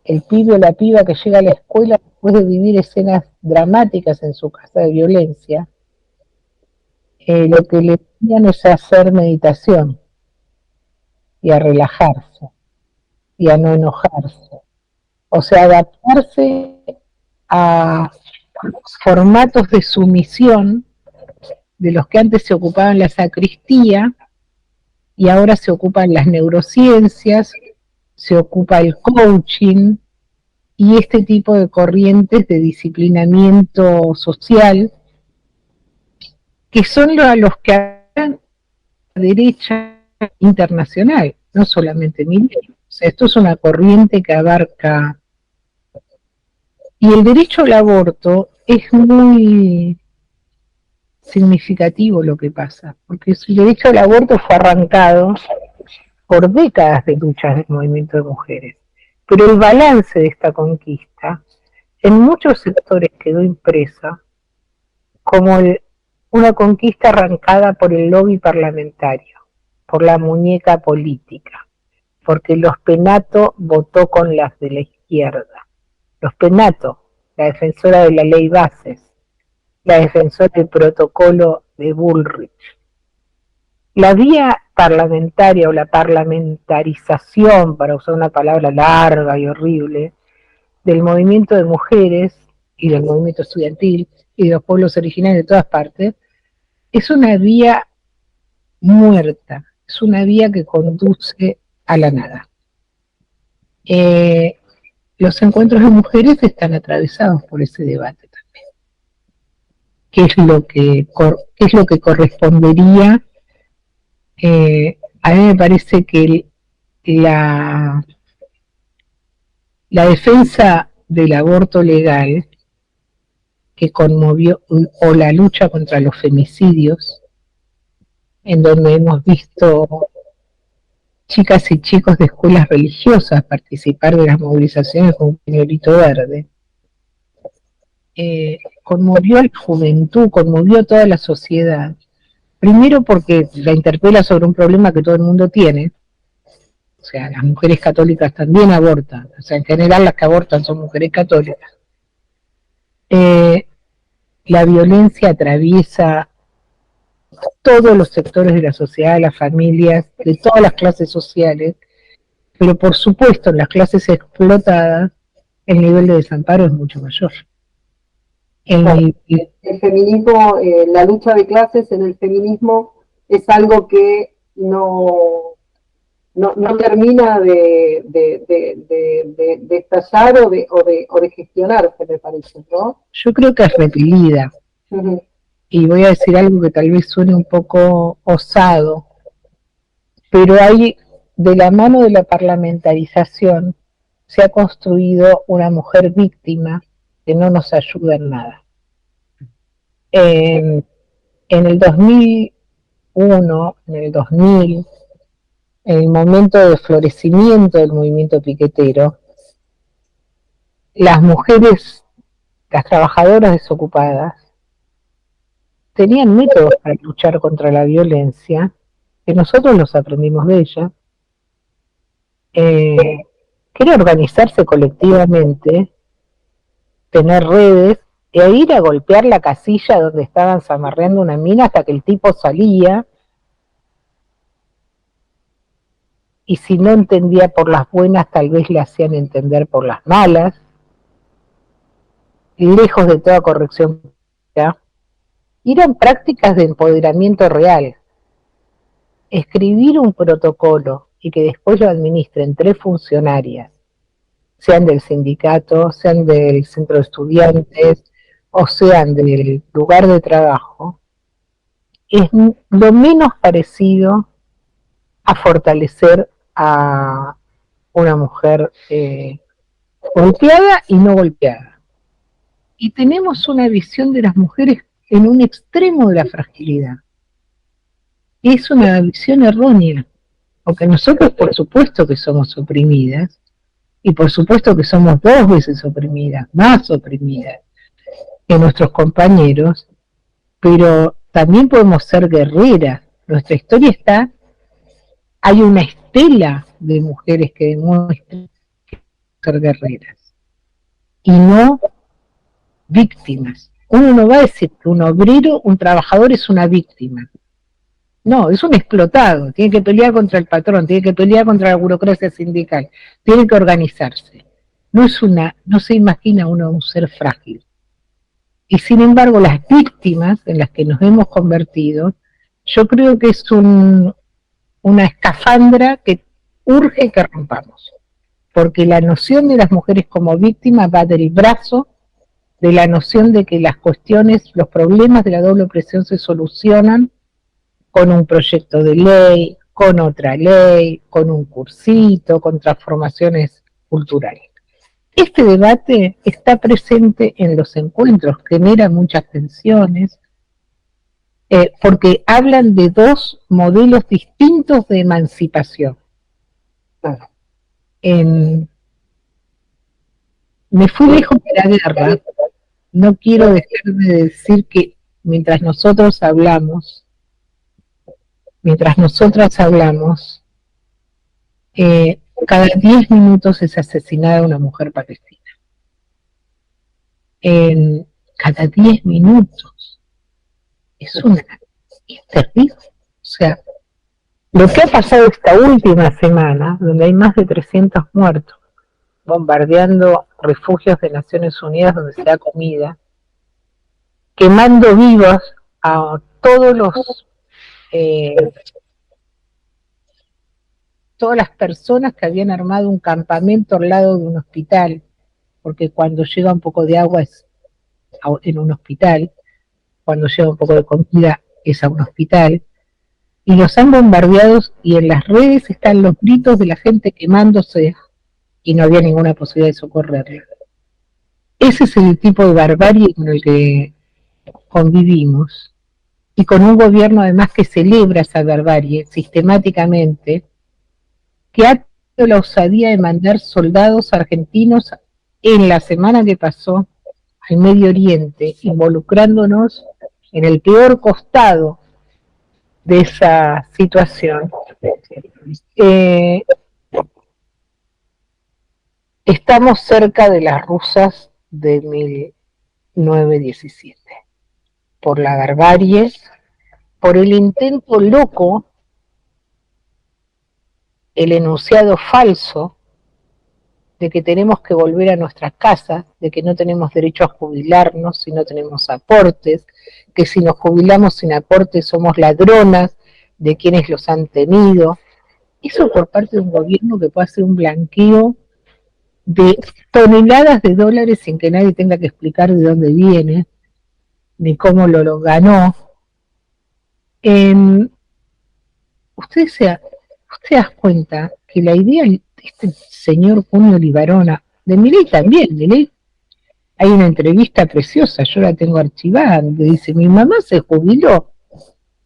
el pibe o la piba que llega a la escuela después de vivir escenas dramáticas en su casa de violencia, lo que le enseñan es a hacer meditación y a relajarse y a no enojarse. O sea, adaptarse a formatos de sumisión de los que antes se ocupaban la sacristía y ahora se ocupan las neurociencias, se ocupa el coaching y este tipo de corrientes de disciplinamiento social que son a los que hablan la derecha internacional, no solamente Milei. O sea, esto es una corriente que abarca. Y el derecho al aborto es muy significativo lo que pasa, porque el derecho al aborto fue arrancado por décadas de luchas del movimiento de mujeres. Pero el balance de esta conquista en muchos sectores quedó impresa como una conquista arrancada por el lobby parlamentario, por la muñeca política, porque los Penato votó con las de la izquierda. Los Penato, la defensora de la ley Bases, la defensora del protocolo de Bullrich. La vía parlamentaria o la parlamentarización, para usar una palabra larga y horrible, del movimiento de mujeres y del movimiento estudiantil y de los pueblos originarios de todas partes, es una vía muerta, es una vía que conduce a la nada. Los encuentros de mujeres están atravesados por ese debate también. ¿Qué es lo que correspondería A mí me parece que la defensa del aborto legal que conmovió, o la lucha contra los femicidios, en donde hemos visto chicas y chicos de escuelas religiosas participar de las movilizaciones con un pañuelito verde, conmovió a la juventud, conmovió a toda la sociedad. Primero porque la interpela sobre un problema que todo el mundo tiene, o sea, las mujeres católicas también abortan, o sea, en general las que abortan son mujeres católicas. La violencia atraviesa todos los sectores de la sociedad, las familias, de todas las clases sociales, pero por supuesto en las clases explotadas el nivel de desamparo es mucho mayor. El feminismo, la lucha de clases en el feminismo es algo que no termina de estallar o de gestionarse, me parece, ¿no? Yo creo que es repelida. Uh-huh. Y voy a decir algo que tal vez suene un poco osado, pero hay, de la mano de la parlamentarización, se ha construido una mujer víctima que no nos ayuda en nada. En el 2001, en el 2000, en el momento de florecimiento del movimiento piquetero, las mujeres, las trabajadoras desocupadas, tenían métodos para luchar contra la violencia, que nosotros los aprendimos de ellas, que era organizarse colectivamente, tener redes, e ir a golpear la casilla donde estaban zamarreando una mina hasta que el tipo salía, y si no entendía por las buenas, tal vez le hacían entender por las malas, lejos de toda corrección. Eran prácticas de empoderamiento real. Escribir un protocolo y que después lo administren 3 funcionarias, sean del sindicato, sean del centro de estudiantes, o sean del lugar de trabajo, es lo menos parecido a fortalecer a una mujer golpeada y no golpeada. Y tenemos una visión de las mujeres en un extremo de la fragilidad. Es una visión errónea, porque nosotros por supuesto que somos oprimidas, y por supuesto que somos 2 veces oprimidas, más oprimidas que nuestros compañeros, pero también podemos ser guerreras. Nuestra historia está, hay una estela de mujeres que demuestran ser guerreras, y no víctimas. Uno no va a decir que un obrero, un trabajador es una víctima. No, es un explotado, tiene que pelear contra el patrón, tiene que pelear contra la burocracia sindical, tiene que organizarse. No se imagina uno un ser frágil. Y sin embargo, las víctimas en las que nos hemos convertido, yo creo que es una escafandra que urge que rompamos. Porque la noción de las mujeres como víctimas va del brazo de la noción de que las cuestiones, los problemas de la doble opresión se solucionan con un proyecto de ley, con otra ley, con un cursito, con transformaciones culturales. Este debate está presente en los encuentros, genera muchas tensiones, porque hablan de 2 modelos distintos de emancipación. Me fui lejos de la guerra, no quiero dejar de decir que mientras nosotras hablamos, cada 10 minutos es asesinada una mujer palestina. Cada 10 minutos. Es terrible. O sea, lo que ha pasado esta última semana, donde hay más de 300 muertos, bombardeando refugios de Naciones Unidas donde se da comida, quemando vivos a todas las personas que habían armado un campamento al lado de un hospital, porque cuando llega un poco de agua es en un hospital, cuando llega un poco de comida es a un hospital, y los han bombardeado, y en las redes están los gritos de la gente quemándose y no había ninguna posibilidad de socorrerla. Ese es el tipo de barbarie con el que convivimos, y con un gobierno además que celebra esa barbarie sistemáticamente, que ha tenido la osadía de mandar soldados argentinos en la semana que pasó al Medio Oriente, involucrándonos en el peor costado de esa situación. Estamos cerca de las rusas de 1917, por la barbarie, por el intento loco, el enunciado falso de que tenemos que volver a nuestras casas, de que no tenemos derecho a jubilarnos si no tenemos aportes, que si nos jubilamos sin aportes somos ladronas de quienes los han tenido. Eso por parte de un gobierno que puede hacer un blanqueo de toneladas de dólares sin que nadie tenga que explicar de dónde viene, ni cómo lo ganó. Usted se da cuenta que la idea de este señor Junio Libarona, de Milei también, Milei, hay una entrevista preciosa, yo la tengo archivada, donde dice: mi mamá se jubiló,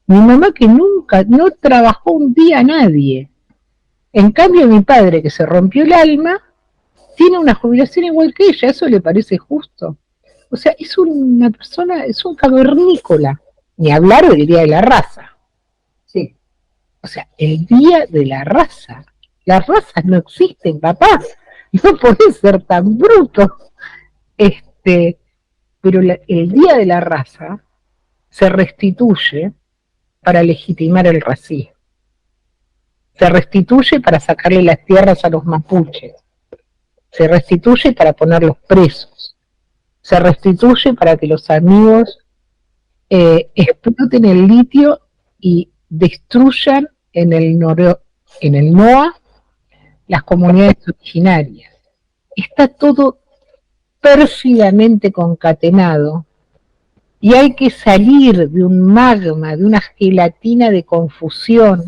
mi mamá que nunca, no trabajó un día a nadie, en cambio mi padre que se rompió el alma, tiene una jubilación igual que ella. ¿Eso le parece justo? O sea, es una persona, es un cavernícola, ni hablar del Día de la Raza. Sí. O sea, el Día de la Raza. Las razas no existen, papá. No podés ser tan bruto. Pero el Día de la Raza se restituye para legitimar el racismo. Se restituye para sacarle las tierras a los mapuches. Se restituye para ponerlos presos. Se restituye para que los amigos exploten el litio y destruyan en el NOA las comunidades originarias. Está todo pérfidamente concatenado y hay que salir de un magma, de una gelatina de confusión.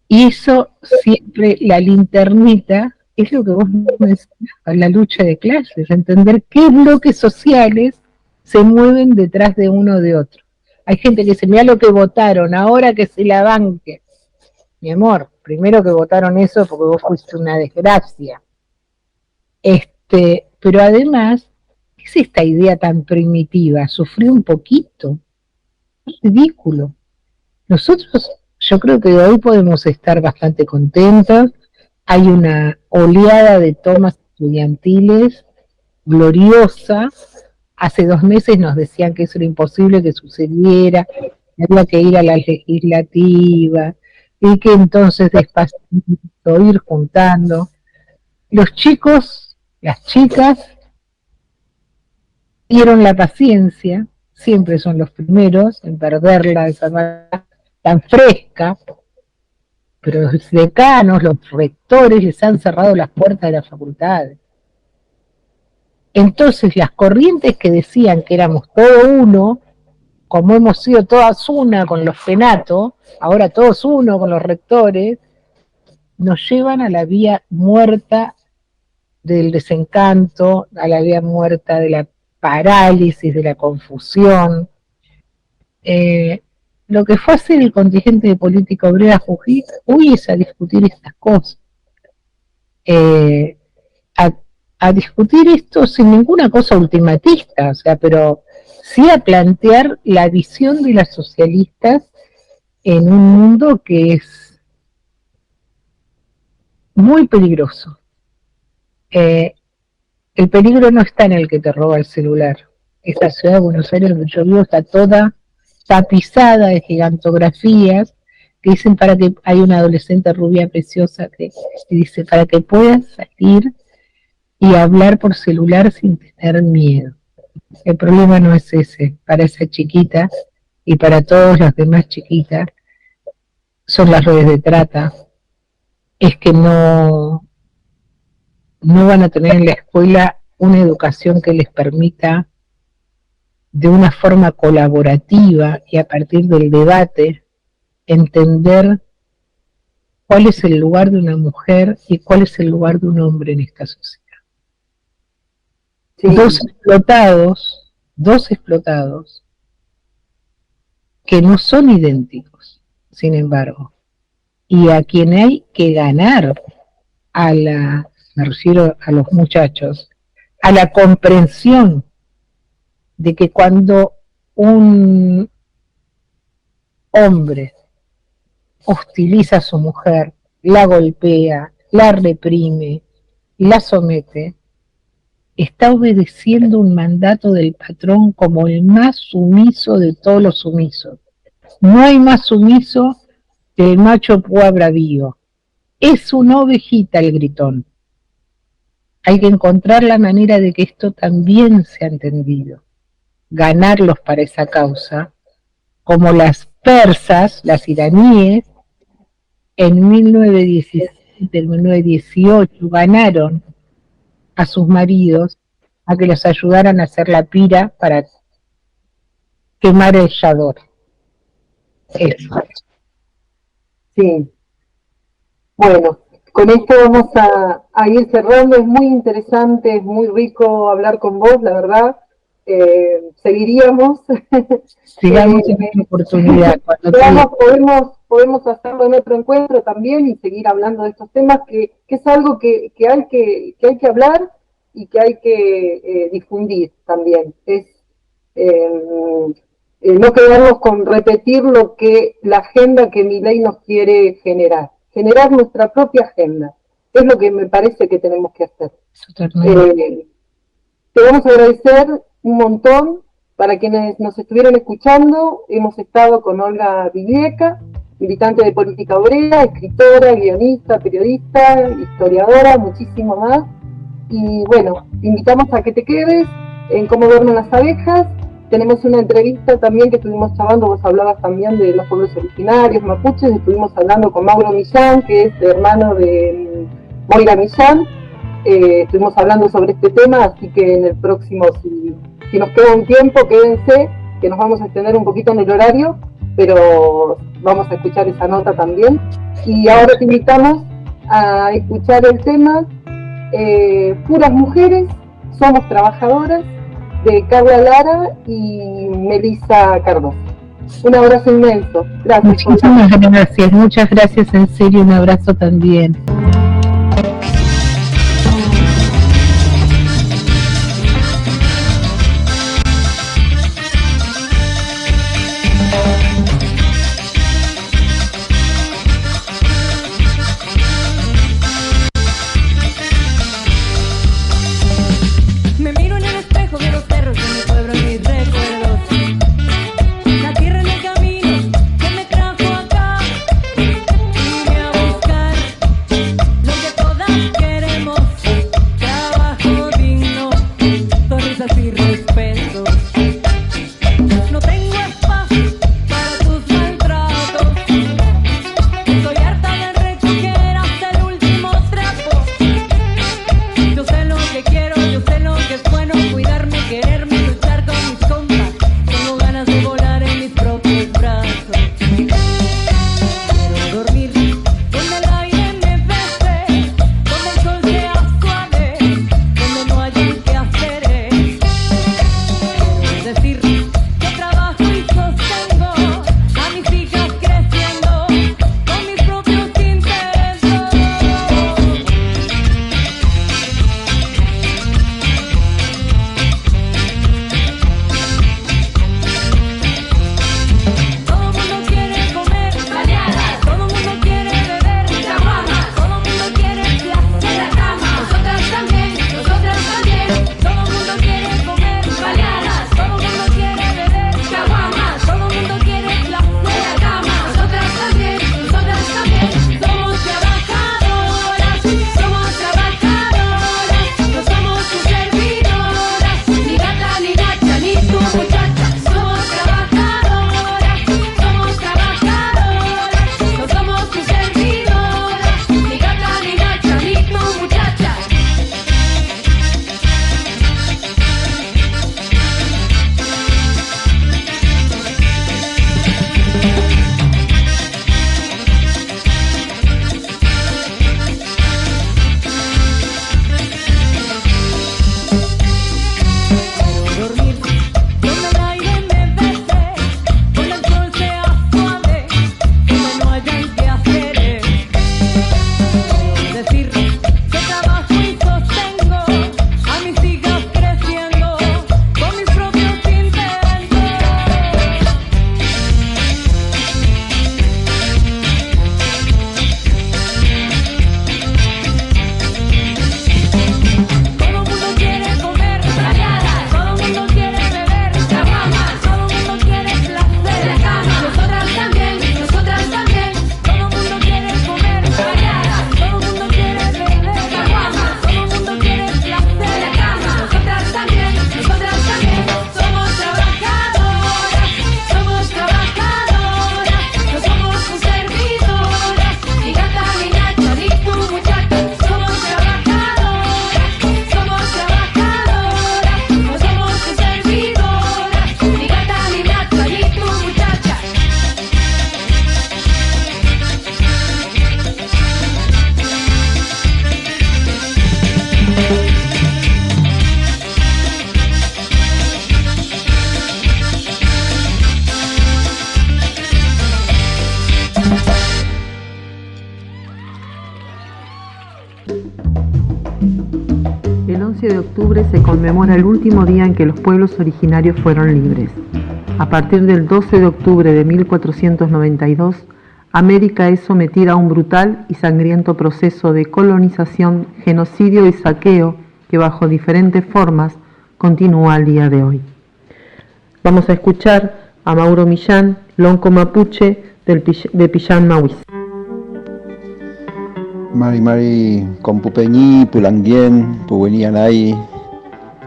Y eso siempre, la linternita, es lo que vos me decías, la lucha de clases, entender qué bloques sociales se mueven detrás de uno de otro. Hay gente que dice: mira lo que votaron, ahora que se la banque. Mi amor, primero que votaron eso porque vos fuiste una desgracia. Pero además, ¿qué es esta idea tan primitiva? Sufrí un poquito. Es ridículo. Nosotros, yo creo que hoy podemos estar bastante contentos. Hay una oleada de tomas estudiantiles gloriosa. Hace 2 meses nos decían que eso era imposible que sucediera, que había que ir a la legislativa, y que entonces despacito ir juntando. Los chicos, las chicas, dieron la paciencia, siempre son los primeros en perderla de esa manera tan fresca, pero los decanos, los rectores les han cerrado las puertas de las facultades. Entonces las corrientes que decían que éramos todo uno, como hemos sido todas una con los penatos, ahora todos uno con los rectores, nos llevan a la vía muerta del desencanto, a la vía muerta de la parálisis, de la confusión. Lo que fue hacer el contingente de política obrera Jujuy hoy es a discutir estas cosas. A discutir esto sin ninguna cosa ultimatista, o sea, pero sí a plantear la visión de las socialistas en un mundo que es muy peligroso. El peligro no está en el que te roba el celular. Esta ciudad de Buenos Aires, donde yo vivo, está toda tapizada de gigantografías que dicen para que hay una adolescente rubia preciosa que dice para que puedas salir y hablar por celular sin tener miedo. El problema no es ese. Para esa chiquita y para todas las demás chiquitas son las redes de trata. Es que no van a tener en la escuela una educación que les permita de una forma colaborativa y a partir del debate entender cuál es el lugar de una mujer y cuál es el lugar de un hombre en esta sociedad. Sí. Dos explotados que no son idénticos, sin embargo, y a quien hay que ganar me refiero a los muchachos, a la comprensión de que cuando un hombre hostiliza a su mujer, la golpea, la reprime, la somete, está obedeciendo un mandato del patrón como el más sumiso de todos los sumisos. No hay más sumiso que el macho púa bravío. Es una ovejita el gritón. Hay que encontrar la manera de que esto también sea entendido. Ganarlos para esa causa, como las persas, las iraníes, en 1918 ganaron a sus maridos a que los ayudaran a hacer la pira para quemar el Yador. Eso. Sí. Bueno, con esto vamos a ir cerrando. Es muy interesante, es muy rico hablar con vos, la verdad. Seguiríamos. Sigamos en esta oportunidad. Podemos hacerlo en otro encuentro también y seguir hablando de estos temas, que es algo que hay que hablar y que hay que difundir también. Es no quedarnos con repetir lo que la agenda que Milei nos quiere generar nuestra propia agenda. Es lo que me parece que tenemos que hacer. Te vamos a agradecer un montón. Para quienes nos estuvieron escuchando, hemos estado con Olga Viglieca, militante de política obrera, escritora, guionista, periodista, historiadora, muchísimo más. Y bueno, te invitamos a que te quedes en Cómo duermen las abejas. Tenemos una entrevista también que estuvimos charlando, vos hablabas también de los pueblos originarios, mapuches, estuvimos hablando con Mauro Millán, que es hermano de Moira Millán. Estuvimos hablando sobre este tema, así que en el próximo, si nos queda un tiempo, quédense, que nos vamos a extender un poquito en el horario, pero vamos a escuchar esa nota también. Y ahora te invitamos a escuchar el tema Puras Mujeres, Somos Trabajadoras, de Carla Lara y Melissa Cardoso. Un abrazo inmenso. Gracias. Muchísimas gracias, muchas gracias, en serio, un abrazo también. se conmemora el último día en que los pueblos originarios fueron libres. A partir del 12 de octubre de 1492, América es sometida a un brutal y sangriento proceso de colonización, genocidio y saqueo que bajo diferentes formas continúa al día de hoy. Vamos a escuchar a Mauro Millán, lonco mapuche de Pillán Mahuís. Mari kompupeñi pulanguien puwenianai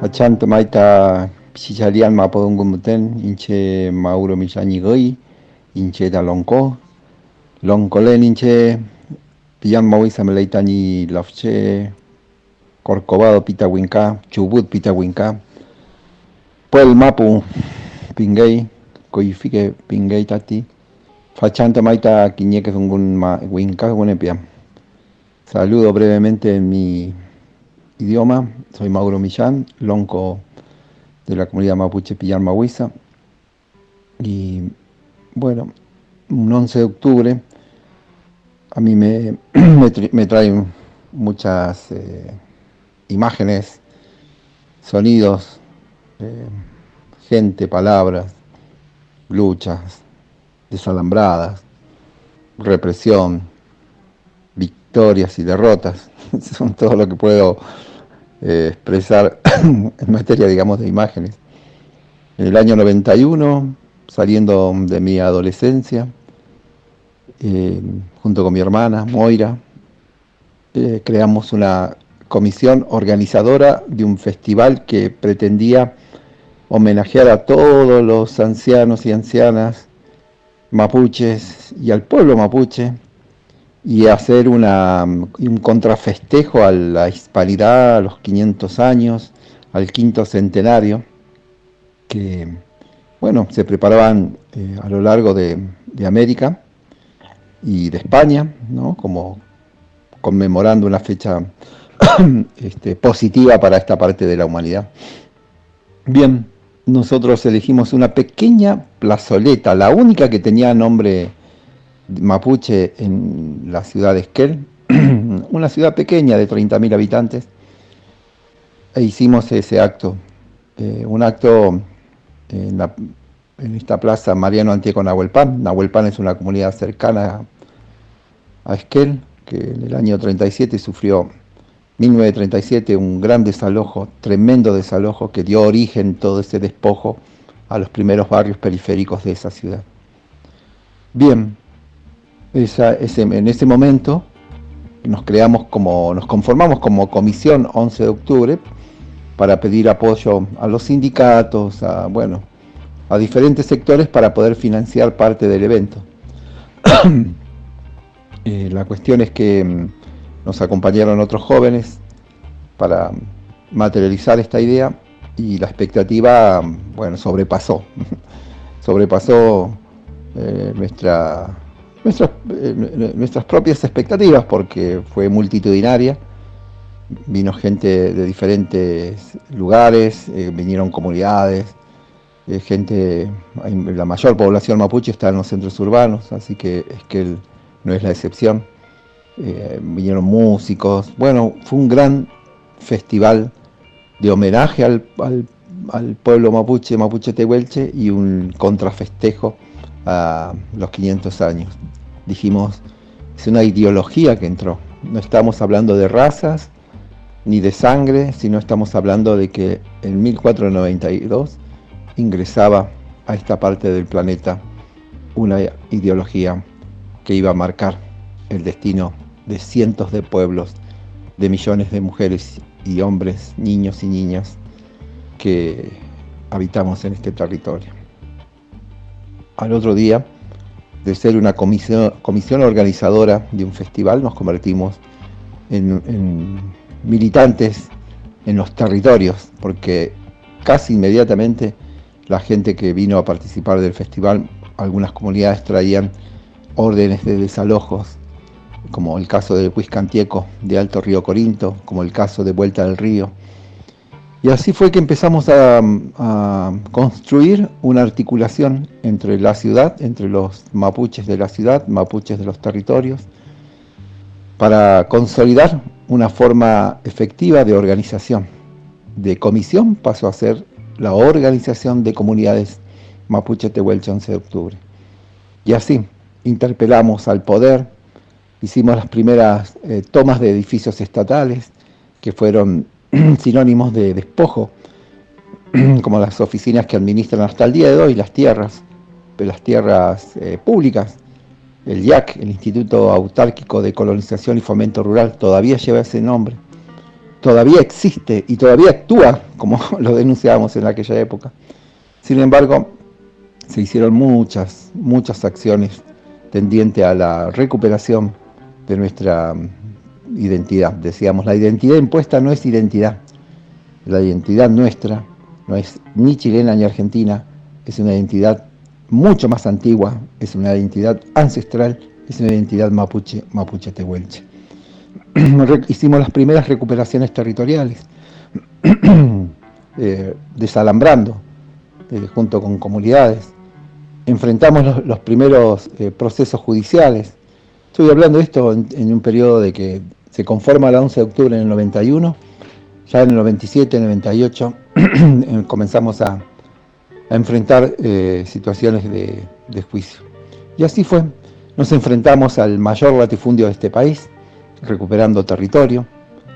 achanto maita pichalian mapodungumuten inche Mauro Millán igoi inche da lonco len inche Pillán Mahuís ameleitani lafche Corcovado Pitawinka Chubut Pitawinka Puel Mapu Pingay Koifique Pingay Tati Fachanta Maita Quiñeque Zungun Winka Gunepiam. Saludo brevemente en mi idioma. Soy Mauro Millán, lonco de la comunidad mapuche Pillán Mahuís. Y bueno, un 11 de octubre a mí me trae muchas imágenes, sonidos, gente, palabras, luchas, desalambradas, represión, victorias y derrotas. Son todo lo que puedo expresar en materia, digamos, de imágenes. En el año 91, saliendo de mi adolescencia, junto con mi hermana Moira, creamos una comisión organizadora de un festival que pretendía homenajear a todos los ancianos y ancianas mapuches y al pueblo mapuche y hacer un contrafestejo a la hispanidad, a los 500 años, al quinto centenario, que bueno, se preparaban a lo largo de América y de España, ¿no? Como conmemorando una fecha positiva para esta parte de la humanidad. Bien, nosotros elegimos una pequeña plazoleta, la única que tenía nombre mapuche en la ciudad de Esquel, una ciudad pequeña de 30.000 habitantes, e hicimos ese acto, un acto en esta plaza Mariano Antieco Nahuelpan. Nahuelpan es una comunidad cercana a Esquel, que en el año 37 sufrió, 1937, un gran desalojo, tremendo desalojo, que dio origen todo ese despojo a los primeros barrios periféricos de esa ciudad. Bien, en ese momento nos conformamos como comisión 11 de octubre para pedir apoyo a los sindicatos, a diferentes sectores para poder financiar parte del evento. La cuestión es que nos acompañaron otros jóvenes para materializar esta idea y la expectativa, sobrepasó nuestras propias expectativas, porque fue multitudinaria. Vino gente de diferentes lugares, vinieron comunidades, la mayor población mapuche está en los centros urbanos, así que Esquel no es la excepción. Vinieron músicos. Bueno, fue un gran festival de homenaje al pueblo mapuche tehuelche, y un contrafestejo a los 500 años. Dijimos, es una ideología que entró. No estamos hablando de razas ni de sangre, sino estamos hablando de que en 1492 ingresaba a esta parte del planeta una ideología que iba a marcar el destino de cientos de pueblos, de millones de mujeres y hombres, niños y niñas que habitamos en este territorio. Al otro día, de ser una comisión organizadora de un festival, nos convertimos en militantes en los territorios, porque casi inmediatamente la gente que vino a participar del festival, algunas comunidades traían órdenes de desalojos, como el caso de Huizcantieco, de Alto Río Corinto, como el caso de Vuelta del Río. Y así fue que empezamos a construir una articulación entre la ciudad, entre los mapuches de la ciudad, mapuches de los territorios, para consolidar una forma efectiva de organización de comisión pasó a ser la Organización de Comunidades Mapuche Tehuelche 11 de octubre. Y así, interpelamos al poder, hicimos las primeras tomas de edificios estatales, que fueron sinónimos de despojo, como las oficinas que administran hasta el día de hoy las tierras públicas. El IAC, el Instituto Autárquico de Colonización y Fomento Rural, todavía lleva ese nombre, todavía existe y todavía actúa como lo denunciábamos en aquella época. Sin embargo, se hicieron muchas acciones tendientes a la recuperación de nuestra identidad. Decíamos, la identidad impuesta no es identidad. La identidad nuestra no es ni chilena ni argentina, es una identidad mucho más antigua, es una identidad ancestral, es una identidad mapuche tehuelche. Hicimos las primeras recuperaciones territoriales, desalambrando junto con comunidades. Enfrentamos los primeros procesos judiciales. Estoy hablando de esto en un periodo de que se conforma la 11 de octubre en el 91, ya en el 97, en el 98, comenzamos a enfrentar situaciones de juicio. Y así fue, nos enfrentamos al mayor latifundio de este país, recuperando territorio,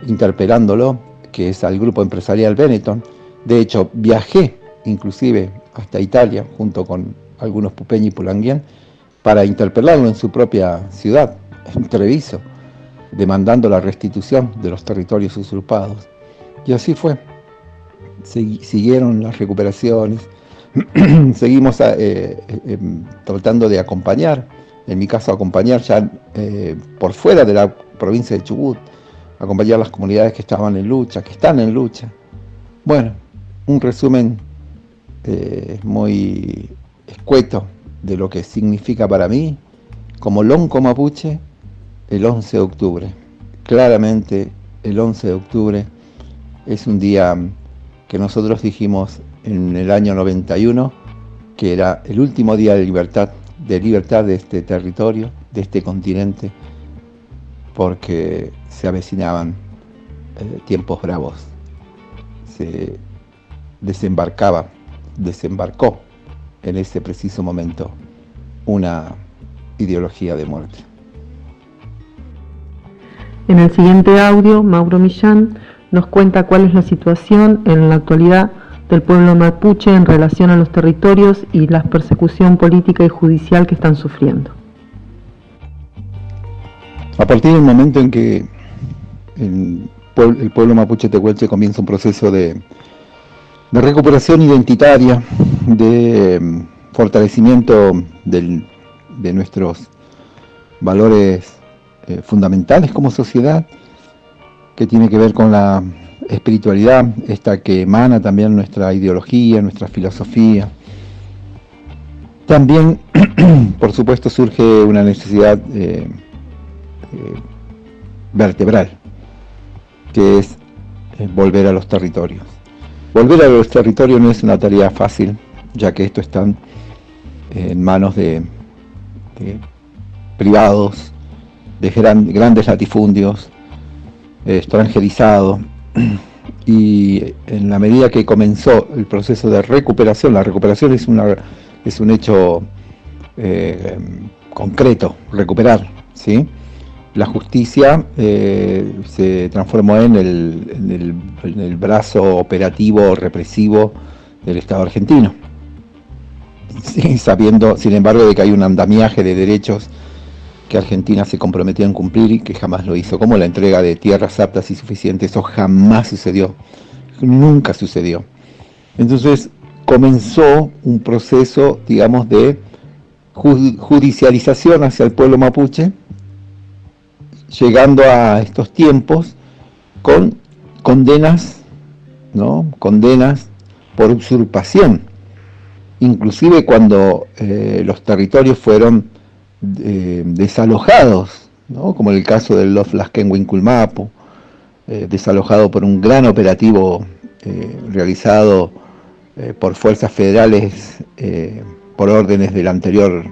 interpelándolo, que es al grupo empresarial Benetton. De hecho, viajé inclusive hasta Italia, junto con algunos pupeñi y pulanguien, para interpelarlo en su propia ciudad, en Treviso, demandando la restitución de los territorios usurpados. Y así fue. Siguieron las recuperaciones, seguimos tratando de acompañar, en mi caso acompañar ya por fuera de la provincia de Chubut, acompañar las comunidades que estaban en lucha, que están en lucha. Bueno, un resumen muy escueto de lo que significa para mí, como lonco mapuche, el 11 de octubre. Claramente, el 11 de octubre es un día que nosotros dijimos en el año 91 que era el último día de libertad de este territorio, de este continente, porque se avecinaban tiempos bravos. Se desembarcó en ese preciso momento una ideología de muerte. En el siguiente audio, Mauro Millán nos cuenta cuál es la situación en la actualidad del pueblo mapuche en relación a los territorios y la persecución política y judicial que están sufriendo. A partir del momento en que el pueblo mapuche tehuelche comienza un proceso de recuperación identitaria, de fortalecimiento de nuestros valores fundamentales como sociedad, que tiene que ver con la espiritualidad, esta que emana también nuestra ideología, nuestra filosofía. También, por supuesto, surge una necesidad vertebral, que es volver a los territorios. Volver a los territorios no es una tarea fácil, ya que estos están en manos de privados, de grandes latifundios, extranjerizados, y en la medida que comenzó el proceso de recuperación, la recuperación es un hecho concreto, recuperar, ¿sí? La justicia se transformó en el brazo operativo represivo del Estado argentino, sí, sabiendo, sin embargo, de que hay un andamiaje de derechos que Argentina se comprometió en cumplir y que jamás lo hizo, como la entrega de tierras aptas y suficientes. Eso jamás sucedió, nunca sucedió. Entonces comenzó un proceso, digamos, de judicialización hacia el pueblo mapuche, llegando a estos tiempos con condenas, ¿no? Condenas por usurpación, inclusive cuando los territorios fueron desalojados, ¿no? Como en el caso del Los Lasquenhuinculmapu, desalojado por un gran operativo realizado por fuerzas federales por órdenes del anterior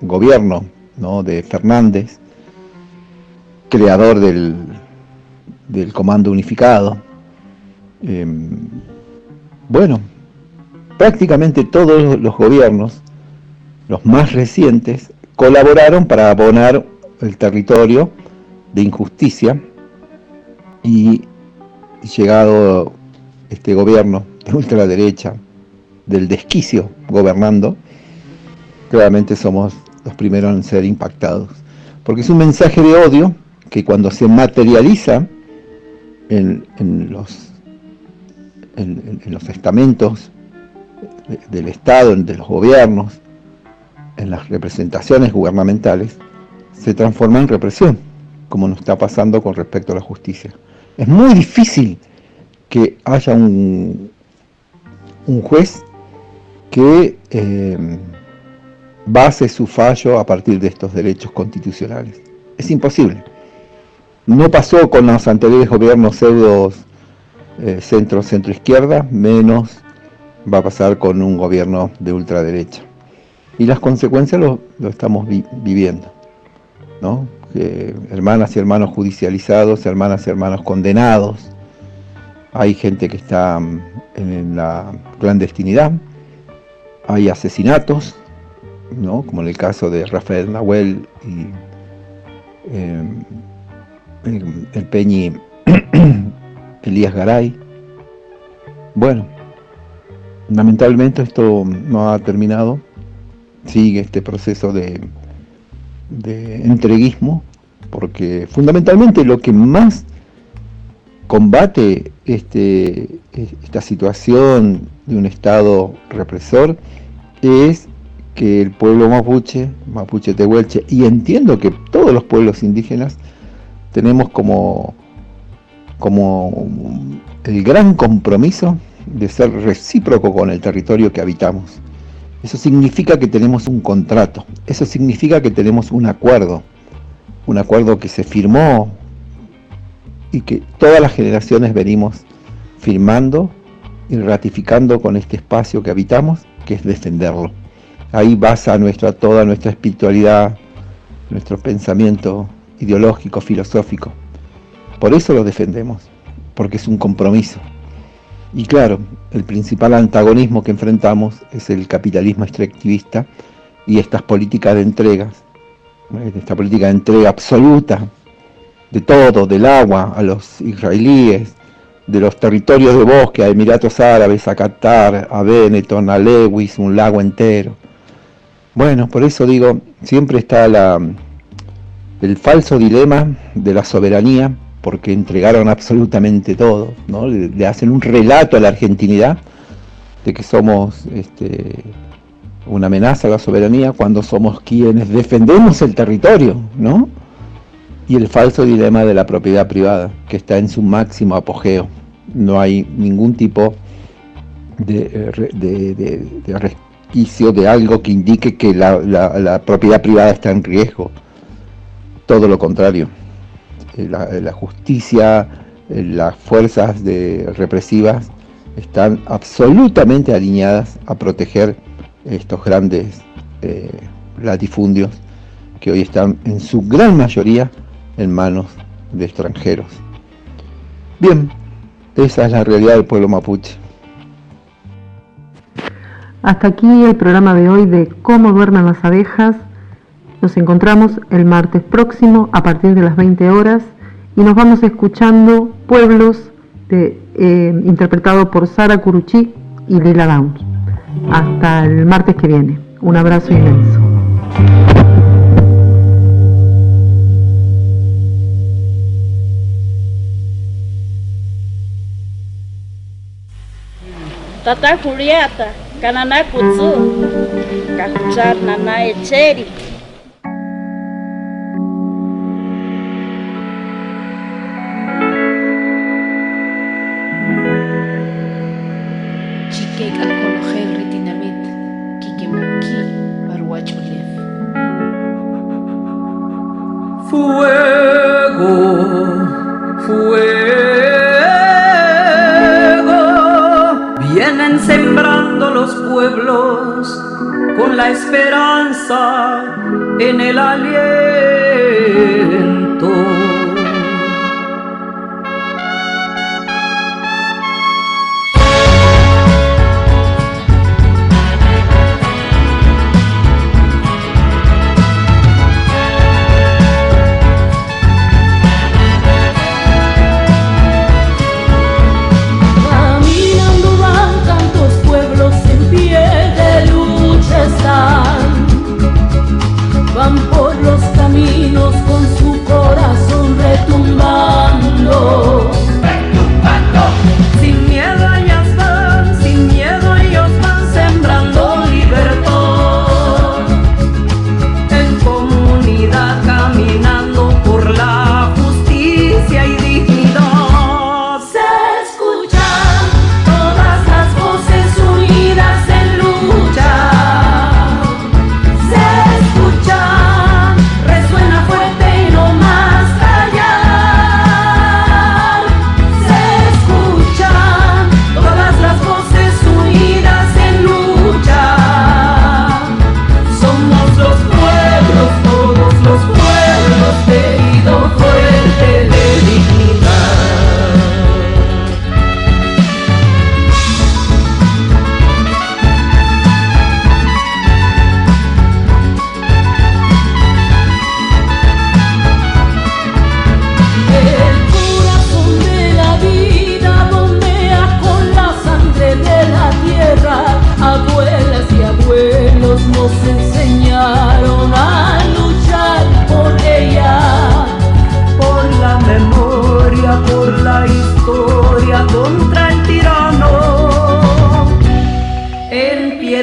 gobierno, ¿no? De Fernández, creador del Comando Unificado. Bueno, prácticamente todos los gobiernos, los más recientes, colaboraron para abonar el territorio de injusticia, y llegado este gobierno de ultraderecha, del desquicio gobernando, claramente somos los primeros en ser impactados, porque es un mensaje de odio que cuando se materializa en los estamentos del Estado, de los gobiernos, en las representaciones gubernamentales, se transforma en represión, como nos está pasando con respecto a la justicia. Es muy difícil que haya un juez que base su fallo a partir de estos derechos constitucionales. Es imposible. No pasó con los anteriores gobiernos centro-izquierda, menos va a pasar con un gobierno de ultraderecha. Y las consecuencias lo estamos viviendo, ¿no? Hermanas y hermanos judicializados, hermanas y hermanos condenados. Hay gente que está en la clandestinidad, hay asesinatos, ¿no? Como en el caso de Rafael Nahuel y el Peñi Elías Garay. Bueno, lamentablemente esto no ha terminado, sigue este proceso de entreguismo, porque fundamentalmente lo que más combate esta situación de un Estado represor es que el pueblo mapuche tehuelche, y entiendo que todos los pueblos indígenas tenemos como el gran compromiso de ser recíproco con el territorio que habitamos. Eso significa que tenemos un contrato, eso significa que tenemos un acuerdo que se firmó y que todas las generaciones venimos firmando y ratificando con este espacio que habitamos, que es defenderlo. Ahí basa toda nuestra espiritualidad, nuestro pensamiento ideológico, filosófico. Por eso lo defendemos, porque es un compromiso. Y claro, el principal antagonismo que enfrentamos es el capitalismo extractivista y estas políticas de entregas, esta política de entrega absoluta de todo, del agua a los israelíes, de los territorios de bosque a Emiratos Árabes, a Qatar, a Benetton, a Lewis, un lago entero. Bueno, por eso digo, siempre está el falso dilema de la soberanía, porque entregaron absolutamente todo, ¿no? Le hacen un relato a la argentinidad de que somos una amenaza a la soberanía cuando somos quienes defendemos el territorio, ¿no? Y el falso dilema de la propiedad privada, que está en su máximo apogeo. No hay ningún tipo de resquicio de algo que indique que la propiedad privada está en riesgo. Todo lo contrario. La justicia, las fuerzas represivas están absolutamente alineadas a proteger estos grandes latifundios que hoy están en su gran mayoría en manos de extranjeros. Bien, esa es la realidad del pueblo mapuche. Hasta aquí el programa de hoy de Cómo duermen las abejas. Nos encontramos el martes próximo a partir de las 20 horas y nos vamos escuchando Pueblos interpretado por Sara Curuchí y Lila Downs. Hasta el martes que viene. Un abrazo inmenso. Tata Julieta, Canana Kutsu, Cachuchar Nana Echeri. Chiquek Alcologel Retinamit, Kikemuki, Barhuachulef. Fuego, fuego. Vienen sembrando los pueblos con la esperanza en el aliento.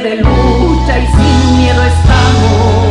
de lucha y sin miedo estamos.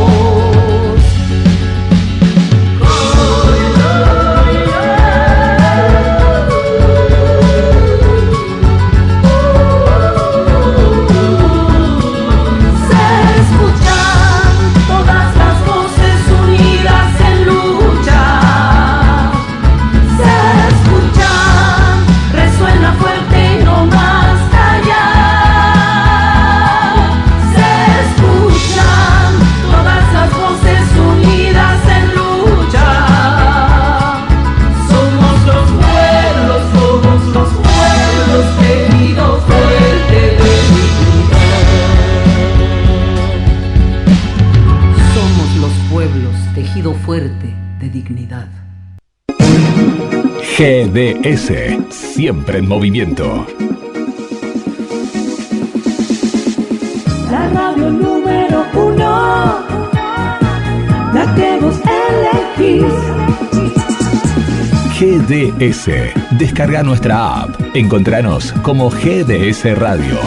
Fuerte de dignidad. GDS, siempre en movimiento. La radio número 1, la que vos elegís. GDS, descarga nuestra app. Encontranos como GDS Radio.